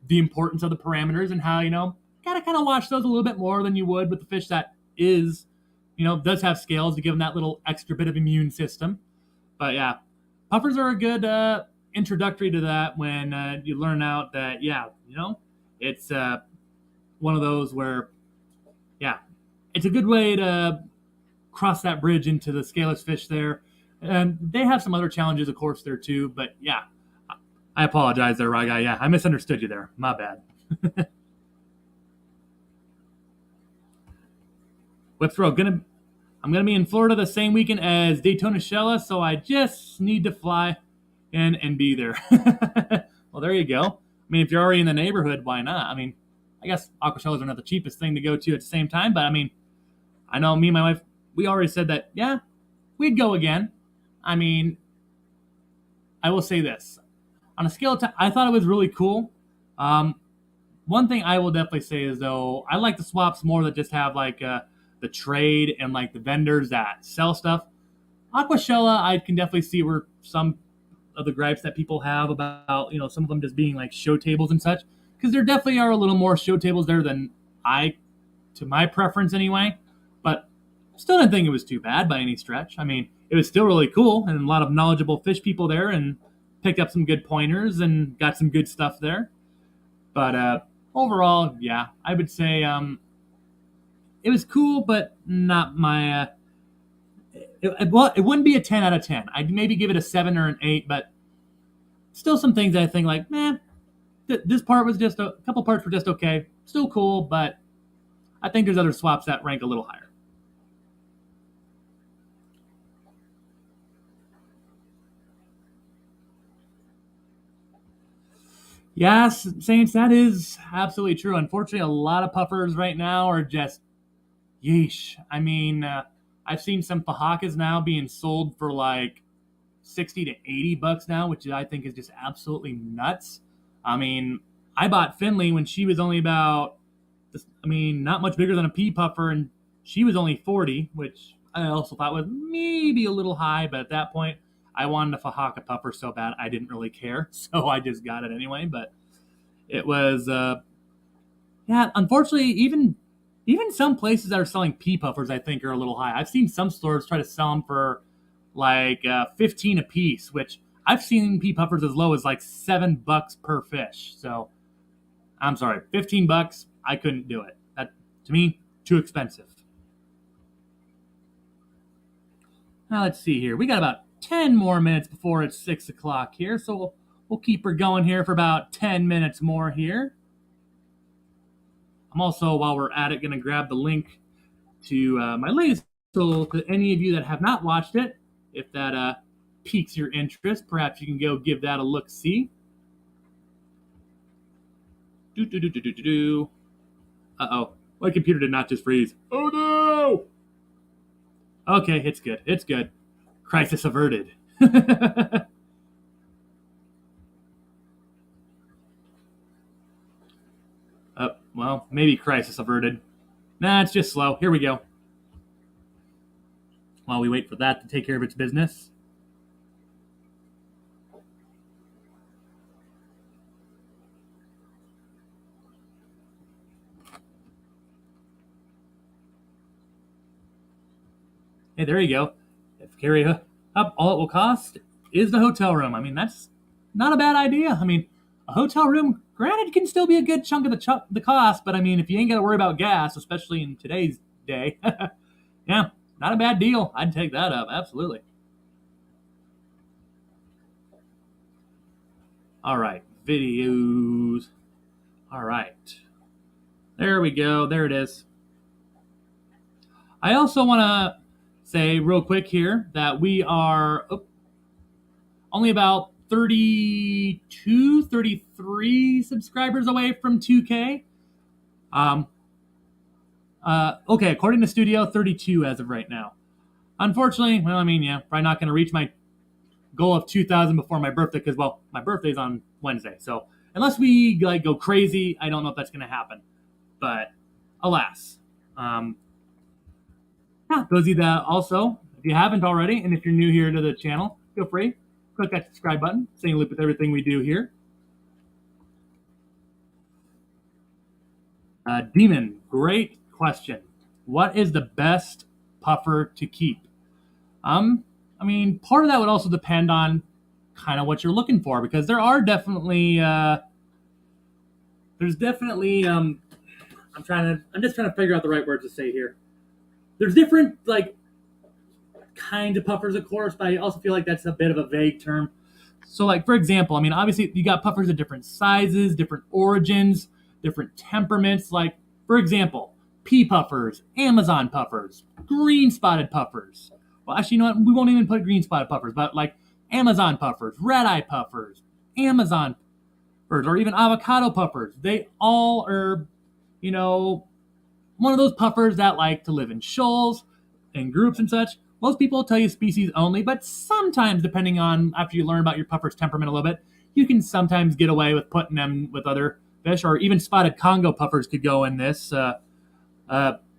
the importance of the parameters and how, gotta kind of watch those a little bit more than you would with the fish that is, does have scales to give them that little extra bit of immune system. But yeah, puffers are a good introductory to that when you learn out that, yeah, it's one of those where, yeah, it's a good way to cross that bridge into the scaleless fish there. And they have some other challenges, of course, there too. But yeah, I apologize there, Rye Guy. Yeah, I misunderstood you there. My bad. Whip throw. I'm gonna be in Florida the same weekend as Daytona Shella, so I just need to fly in and be there. Well, there you go. I mean, if you're already in the neighborhood, why not? I mean, I guess Aquashellas are not the cheapest thing to go to at the same time, but I mean, I know me and my wife, we already said that, yeah, we'd go again. I mean, I will say this. On a scale of 10, I thought it was really cool. Um, One thing I will definitely say is, though, I like the swaps more that just have like the trade and like the vendors that sell stuff. Aquashella, I can definitely see where some of the gripes that people have about, some of them just being like show tables and such, because there definitely are a little more show tables there than to my preference anyway. But still didn't think it was too bad by any stretch. I mean, it was still really cool and a lot of knowledgeable fish people there, and picked up some good pointers and got some good stuff there. But overall, yeah, I would say it was cool, but not my. Well, it wouldn't be a 10 out of 10. I'd maybe give it a 7 or an 8, but still some things I think like, man, this part was just a couple parts were just okay. Still cool, but I think there's other swaps that rank a little higher. Yes, Saints, that is absolutely true. Unfortunately, a lot of puffers right now are just yeesh. I mean, I've seen some fajakas now being sold for like 60 to 80 bucks now, which I think is just absolutely nuts. I mean, I bought Finley when she was only about, not much bigger than a pea puffer, and she was only 40, which I also thought was maybe a little high, but at that point, I wanted a fajaka puffer so bad I didn't really care, so I just got it anyway. But it was, yeah, unfortunately, even some places that are selling pea puffers, I think, are a little high. I've seen some stores try to sell them for like 15 a piece, which I've seen pea puffers as low as like $7 per fish. So I'm sorry, 15 bucks, I couldn't do it. That to me, too expensive. Now let's see here. We got about 10 more minutes before it's 6 o'clock here, so we'll keep her going here for about 10 minutes more here. I'm also, while we're at it, going to grab the link to my latest. So, to any of you that have not watched it, if that piques your interest, perhaps you can go give that a look. See. Do do do do do do do. Uh-oh, my computer did not just freeze. Oh no! Okay, it's good. It's good. Crisis averted. Well, maybe crisis averted. Nah, it's just slow. Here we go. While we wait for that to take care of its business. Hey, there you go. If carry up, all it will cost is the hotel room. I mean, that's not a bad idea. I mean, a hotel room, granted, can still be a good chunk of the cost, but I mean, if you ain't got to worry about gas, especially in today's day. Yeah, not a bad deal. I'd take that up. Absolutely. All right, videos. All right. There we go. There it is. I also want to say real quick here that we are only about 32, 33 subscribers away from 2K. Okay, according to Studio, 32 as of right now. Unfortunately, well, I mean, yeah, probably not going to reach my goal of 2,000 before my birthday because, well, my birthday's on Wednesday. So unless we like go crazy, I don't know if that's going to happen. But alas, yeah, those of you that also, if you haven't already, and if you're new here to the channel, feel free click that subscribe button, stay in the loop with everything we do here. Demon, great question. What is the best puffer to keep? I mean, part of that would also depend on kind of what you're looking for because there are definitely there's definitely I'm just trying to figure out the right words to say here. There's different like kinds of puffers, of course, but I also feel like that's a bit of a vague term. So, like for example, I mean, obviously you got puffers of different sizes, different origins, different temperaments. Like for example, pea puffers, Amazon puffers, green spotted puffers. Well, actually, you know what? We won't even put green spotted puffers, but like Amazon puffers, red eye puffers, Amazon puffers, or even avocado puffers. They all are, you know, one of those puffers that like to live in shoals and groups and such. Most people tell you species only, but sometimes, depending on after you learn about your puffer's temperament a little bit, you can sometimes get away with putting them with other fish, or even spotted Congo puffers could go in this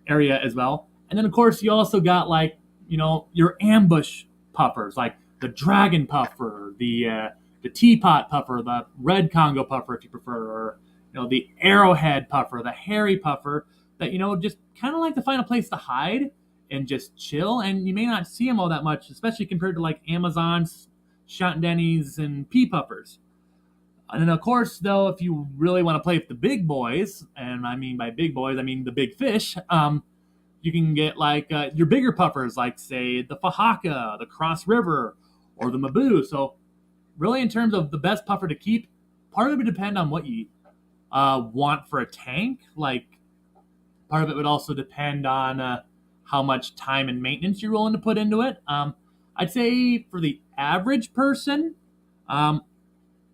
area as well. And then, of course, you also got like, you know, your ambush puffers, like the dragon puffer, the teapot puffer, the red Congo puffer, if you prefer, or you know, the arrowhead puffer, the hairy puffer that, you know, just kind of like to find a place to hide and just chill. And you may not see them all that much, especially compared to like Amazons, Chantendennies, and pea puffers. And then, of course, though, if you really want to play with the big boys, and I mean by big boys, I mean the big fish, you can get like your bigger puffers, like, say, the Fahaka, the Cross River, or the Mabu. So, really, in terms of the best puffer to keep, part of it would depend on what you want for a tank. Like, part of it would also depend on how much time and maintenance you're willing to put into it. I'd say for the average person,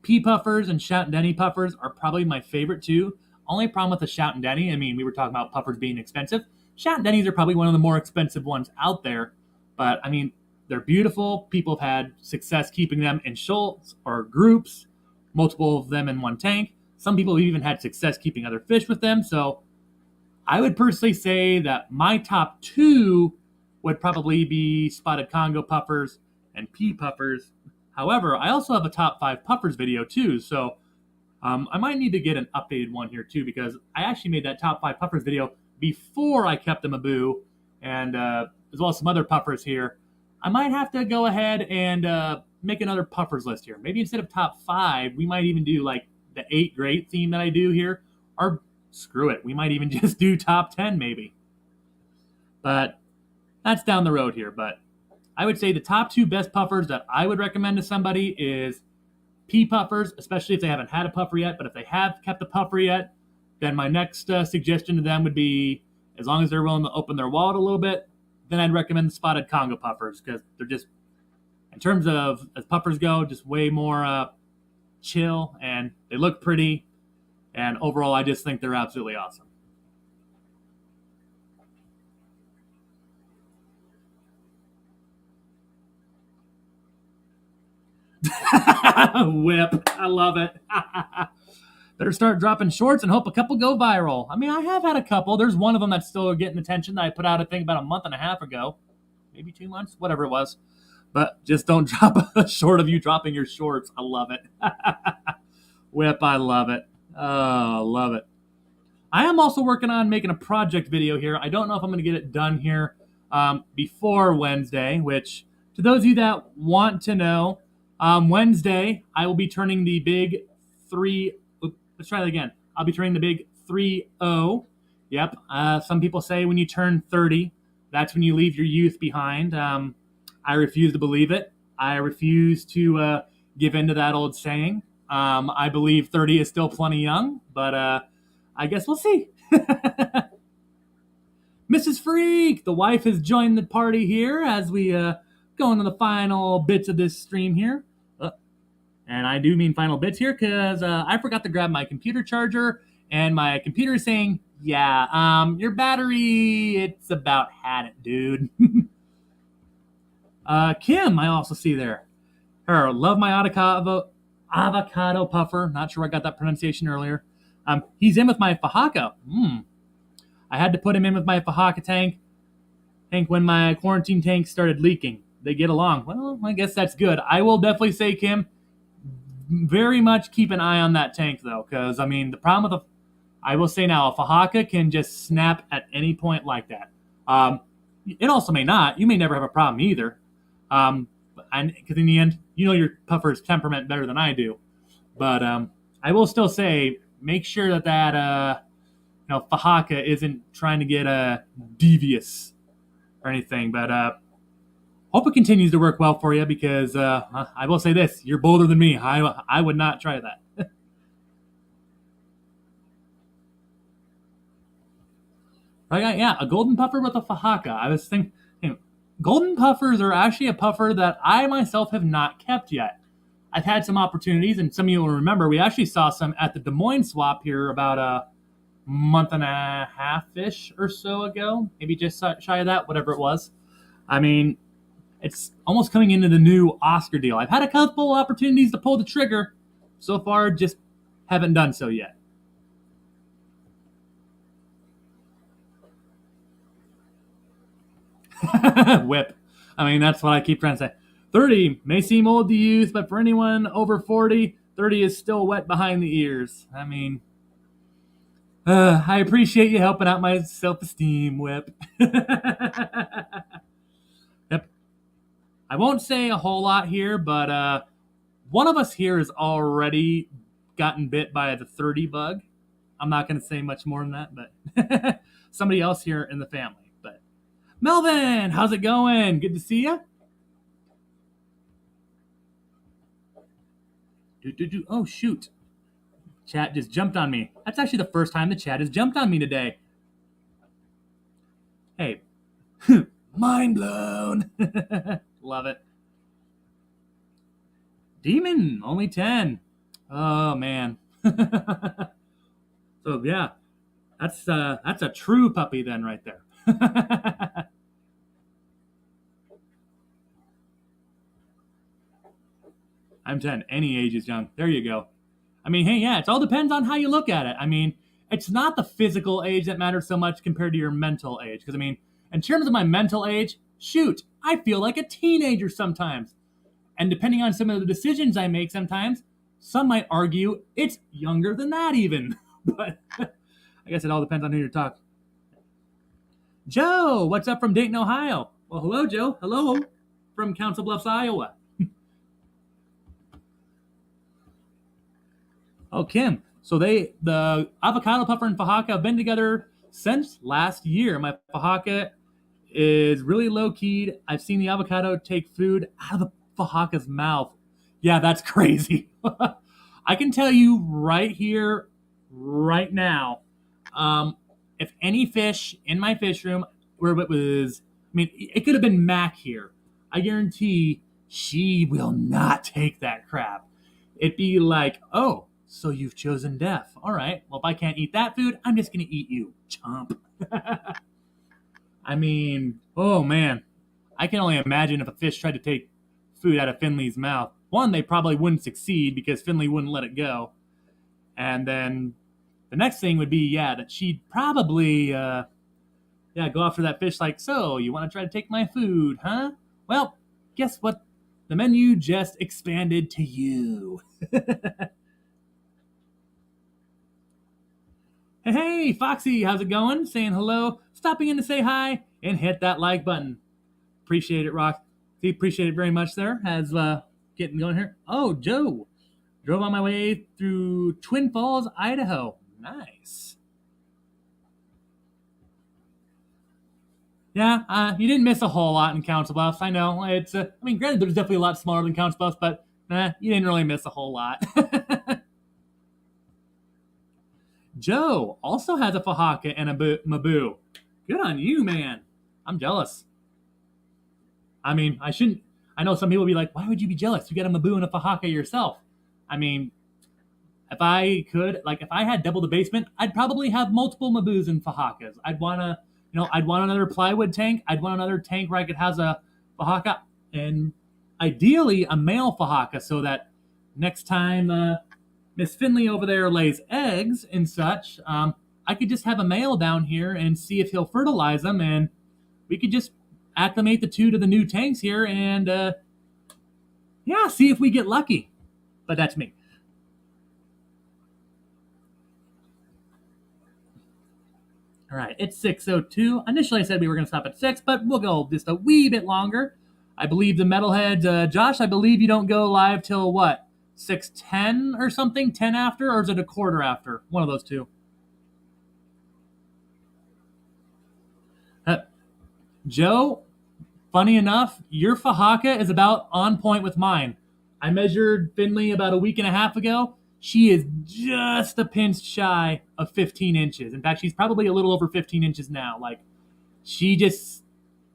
pea puffers and Chantendenny puffers are probably my favorite too. Only problem with the Chantendenny, I mean, we were talking about puffers being expensive. Chantendennies are probably one of the more expensive ones out there, but I mean, they're beautiful. People have had success keeping them in shoals or groups, multiple of them in one tank. Some people have even had success keeping other fish with them. So I would personally say that my top two would probably be spotted Congo puffers and pea puffers. However, I also have a top 5 puffers video too, so I might need to get an updated one here too because I actually made that top 5 puffers video before I kept the Mabu and as well as some other puffers here. I might have to go ahead and make another puffers list here. Maybe instead of top 5, we might even do like the 8 great theme that I do here, or screw it, we might even just do top 10 maybe. But that's down the road here. But I would say the top 2 best puffers that I would recommend to somebody is pea puffers, especially if they haven't had a puffer yet. But if they have kept a puffer yet, then my next suggestion to them would be, as long as they're willing to open their wallet a little bit, then I'd recommend the spotted Congo puffers because they're just, in terms of as puffers go, just way more chill and they look pretty. And overall, I just think they're absolutely awesome. Whip. I love it. Better start dropping shorts and hope a couple go viral. I mean, I have had a couple. There's one of them that's still getting attention that I put out, I think, about a month and a half ago. Maybe 2 months, whatever it was. But just don't drop a short of you dropping your shorts. I love it. Whip, I love it. Oh, love it. I am also working on making a project video here. I don't know if I'm going to get it done here before Wednesday, which, to those of you that want to know, Wednesday, I will be turning the big 3... Let's try that again. I'll be turning the big 3-0 Yep. Some people say when you turn 30, that's when you leave your youth behind. I refuse to believe it. I refuse to give in to that old saying. I believe 30 is still plenty young, but I guess we'll see. Mrs. Freak, the wife, has joined the party here as we go into the final bits of this stream here. And I do mean final bits here because I forgot to grab my computer charger, and my computer is saying, yeah, your battery, it's about had it, dude. Kim, I also see there. Her, love my avocado puffer. Not sure I got that pronunciation earlier. He's in with my Fahaka. I had to put him in with my Fahaka tank when my quarantine tank started leaking. They get along. Well, I guess that's good. I will definitely say, Kim, very much keep an eye on that tank, though, because, I mean, the problem with I will say now, a Fahaka can just snap at any point like that. It also may not. You may never have a problem either. And because in the end, you know your puffer's temperament better than I do. But I will still say, make sure that Fahaka isn't trying to get devious or anything. But hope it continues to work well for you because I will say this: you're bolder than me. I would not try that. Right? Yeah, a golden puffer with a Fahaka. I was thinking, golden puffers are actually a puffer that I myself have not kept yet. I've had some opportunities, and some of you will remember we actually saw some at the Des Moines swap here about a month and a half-ish or so ago, maybe just shy of that, whatever it was. I mean, it's almost coming into the new Oscar deal. I've had a couple opportunities to pull the trigger. So far, just haven't done so yet. Whip. I mean, that's what I keep trying to say. 30 may seem old to youth, but for anyone over 40, 30 is still wet behind the ears. I mean, I appreciate you helping out my self-esteem, Whip. Yep. I won't say a whole lot here, but one of us here has already gotten bit by the 30 bug. I'm not going to say much more than that, but somebody else here in the family. But Melvin, how's it going? Good to see you. Oh, shoot. Chat just jumped on me. That's actually the first time the chat has jumped on me today. Hey, mind blown. Love it. Demon, only 10. Oh, man. So, yeah, that's a true puppy then right there. I'm 10. Any age is young. There you go. I mean, hey, yeah, it all depends on how you look at it. I mean, it's not the physical age that matters so much compared to your mental age. Because, I mean, in terms of my mental age, shoot, I feel like a teenager sometimes. And depending on some of the decisions I make sometimes, some might argue it's younger than that even. But I guess it all depends on who you're talking. Joe, what's up from Dayton, Ohio? Well, hello, Joe. Hello from Council Bluffs, Iowa. Oh, Kim. So the avocado puffer and Fahaka have been together since last year. My Fahaka is really low-keyed. I've seen the avocado take food out of the Fahaka's mouth. Yeah, that's crazy. I can tell you right here, right now, if any fish in my fish room, where it was, I mean, it could have been Mac here. I guarantee she will not take that crap. It'd be like, oh, so you've chosen death. All right. Well, if I can't eat that food, I'm just going to eat you, chomp. I mean, oh man. I can only imagine if a fish tried to take food out of Finley's mouth. One, they probably wouldn't succeed because Finley wouldn't let it go. And then the next thing would be, yeah, that she'd probably, go after that fish like, so, you want to try to take my food, huh? Well, guess what? The menu just expanded to you. Hey, Foxy, how's it going? Saying hello, stopping in to say hi, and hit that like button. Appreciate it, Rock. Appreciate it very much there as getting going here. Oh, Joe. Drove on my way through Twin Falls, Idaho. Nice. Yeah, you didn't miss a whole lot in Council Bluffs. I know it's. I mean, granted, there's definitely a lot smaller than Council Bluffs, but you didn't really miss a whole lot. Joe also has a Fahaka and a Mabu. Good on you, man. I'm jealous. I mean, I shouldn't. I know some people will be like, "Why would you be jealous? You got a Mabu and a Fahaka yourself." I mean, if I could, like, if I had double the basement, I'd probably have multiple Mabus and Fahakas. I'd want another plywood tank. I'd want another tank where I could have a Fahaka and ideally a male Fahaka so that next time Miss Finley over there lays eggs and such, I could just have a male down here and see if he'll fertilize them, and we could just acclimate the two to the new tanks here and, yeah, see if we get lucky. But that's me. All right, it's 6:02. Initially, I said we were going to stop at 6, but we'll go just a wee bit longer. I believe the Metalheads, Josh, I believe you don't go live till what? 6:10 or something? 10 after? Or is it a quarter after? One of those two. Uh, Joe, funny enough, your Fahaka is about on point with mine. I measured Finley about a week and a half ago. She is just a pinch shy of 15 inches. In fact, she's probably a little over 15 inches now. Like, she just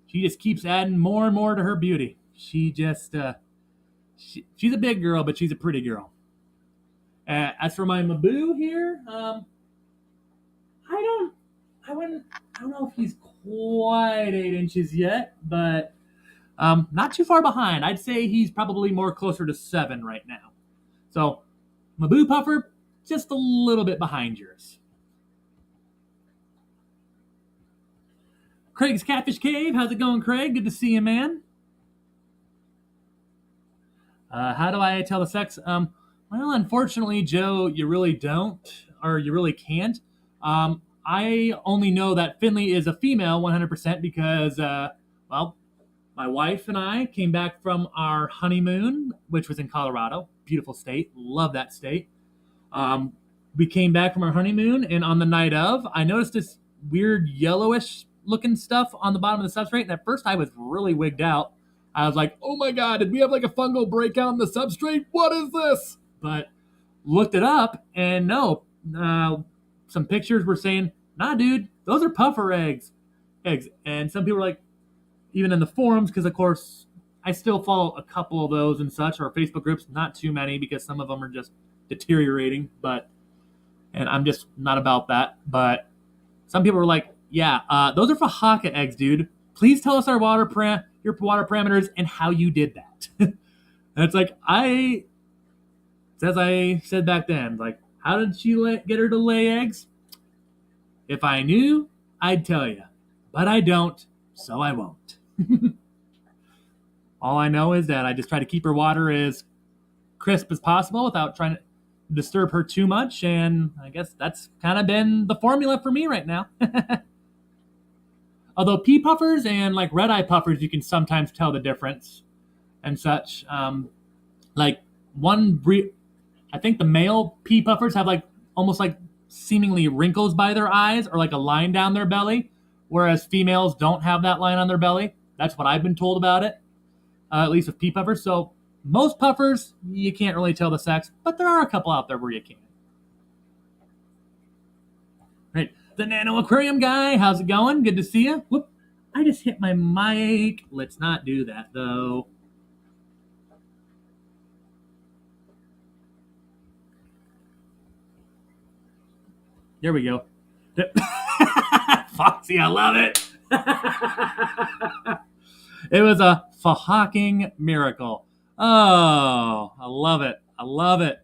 keeps adding more and more to her beauty. She's a big girl, but she's a pretty girl. As for my Mabu here, I don't, I don't know if he's quite 8 inches yet, but not too far behind. I'd say he's probably more closer to 7 right now. So, Mabu Puffer, just a little bit behind yours. Craig's Catfish Cave, how's it going, Craig? Good to see you, man. How do I tell the sex? Well, unfortunately, Joe, you really don't, or you really can't. I only know that Finley is a female 100% because, well, my wife and I came back from our honeymoon, which was in Colorado. Beautiful state. Love that state. Um, we came back from our honeymoon, and on the night of, I noticed this weird yellowish looking stuff on the bottom of the substrate. And at first, I was really wigged out. I was like, oh my God, did we have like a fungal breakout in the substrate? What is this? But looked it up, and no, some pictures were saying, nah, dude, those are puffer eggs. And some people were like, even in the forums, because of course I still follow a couple of those and such, or Facebook groups, not too many because some of them are just deteriorating, and I'm just not about that. But some people were like, yeah, those are Fahaka eggs, dude. Please tell us your water parameters and how you did that. And it's like, as I said back then, like, how did she get her to lay eggs? If I knew, I'd tell you. But I don't, so I won't. All I know is that I just try to keep her water as crisp as possible without trying to disturb her too much, and I guess that's kind of been the formula for me right now. Although pea puffers and like red eye puffers, you can sometimes tell the difference and such. Like I think the male pea puffers have like almost like seemingly wrinkles by their eyes or like a line down their belly, whereas females don't have that line on their belly. That's what I've been told about it, at least with pea puffers. So most puffers, you can't really tell the sex, but there are a couple out there where you can. Right. The Nano Aquarium guy, how's it going? Good to see you. Whoop. I just hit my mic. Let's not do that, though. There we go. Foxy, I love it. It was a Fahawking miracle. Oh, I love it. I love it.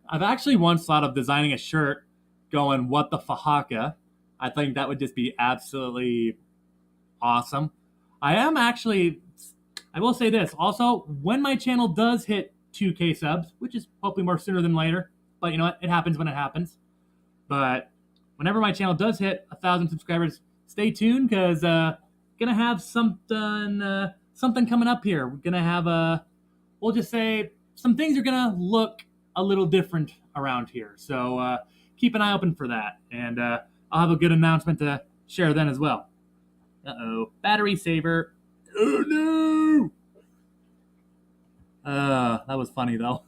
I've actually once thought of designing a shirt going, what the Fahaka. I think that would just be absolutely awesome. I will say this. Also, when my channel does hit 2K subs, which is hopefully more sooner than later, but you know what? It happens when it happens. But whenever my channel does hit 1,000 subscribers, stay tuned because gonna have something coming up here. We're gonna have we'll just say some things are gonna look a little different around here. So keep an eye open for that, and I'll have a good announcement to share then as well. Uh-oh. Battery saver. Oh, no! That was funny, though.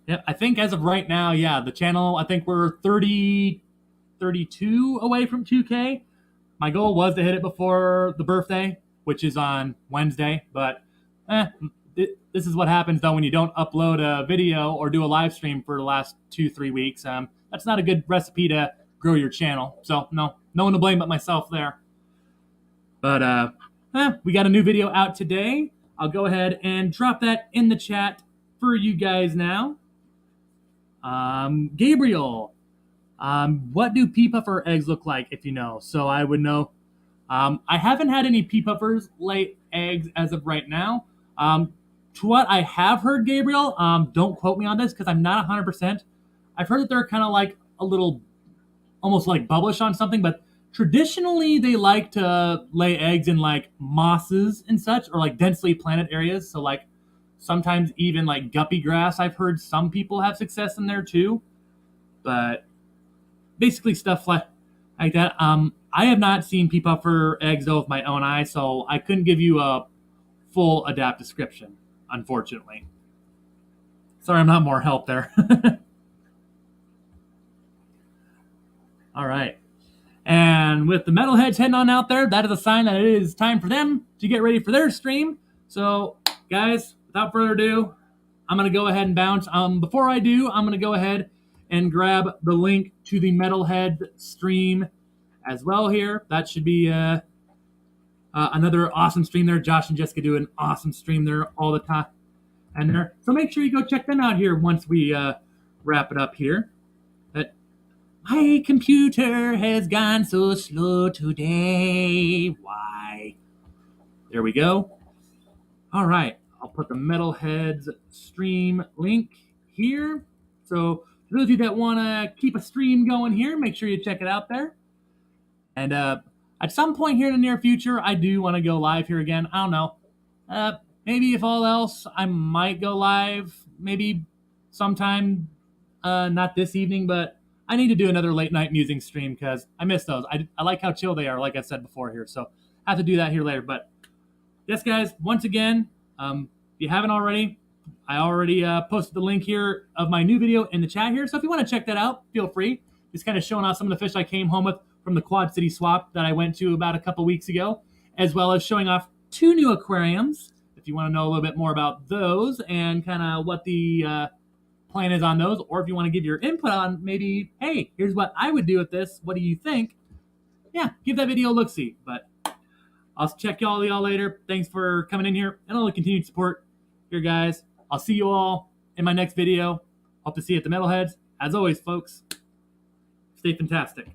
Yeah, I think as of right now, yeah, the channel, I think we're 32 away from 2K. My goal was to hit it before the birthday, which is on Wednesday, but this is what happens though when you don't upload a video or do a live stream for the last 2-3 weeks. That's not a good recipe to grow your channel. So no one to blame but myself there. But we got a new video out today. I'll go ahead and drop that in the chat for you guys now. Gabriel, what do pea puffer eggs look like, if you know? So I would know. I haven't had any pea puffers lay eggs as of right now. To what I have heard, Gabriel, don't quote me on this because I'm not 100%. I've heard that they're kind of like a little, almost like bubblish on something, but traditionally they like to lay eggs in like mosses and such, or like densely planted areas. So like sometimes even like guppy grass, I've heard some people have success in there too. But basically stuff like that. I have not seen pea puffer eggs though with my own eyes, so I couldn't give you a full adapt description, unfortunately. Sorry, I'm not more help there. All right. And with the metalheads heading on out there, that is a sign that it is time for them to get ready for their stream. So, guys, without further ado, I'm going to go ahead and bounce. Before I do, I'm going to go ahead and grab the link to the Metalhead stream as well here. That should be another awesome stream there. Josh and Jessica do an awesome stream there all the time. And there, so make sure you go check them out here once we wrap it up here. But my computer has gone so slow today. Why? There we go. All right. I'll put the Metalheads stream link here. So for those of you that want to keep a stream going here, make sure you check it out there. And at some point here in the near future, I do want to go live here again. I don't know. Maybe if all else, I might go live. Maybe sometime, not this evening, but I need to do another late night musing stream because I miss those. I like how chill they are, like I said before here. So I have to do that here later. But yes, guys, once again, if you haven't already, I already posted the link here of my new video in the chat here. So if you want to check that out, feel free. Just kind of showing off some of the fish I came home with from the Quad City swap that I went to about a couple weeks ago, as well as showing off 2 new aquariums. If you want to know a little bit more about those and kind of what the plan is on those, or if you want to give your input on maybe, hey, here's what I would do with this. What do you think? Yeah, give that video a look-see. But I'll check y'all later. Thanks for coming in here and all the continued support here, guys. I'll see you all in my next video. Hope to see you at the Metalheads. As always, folks, stay fantastic.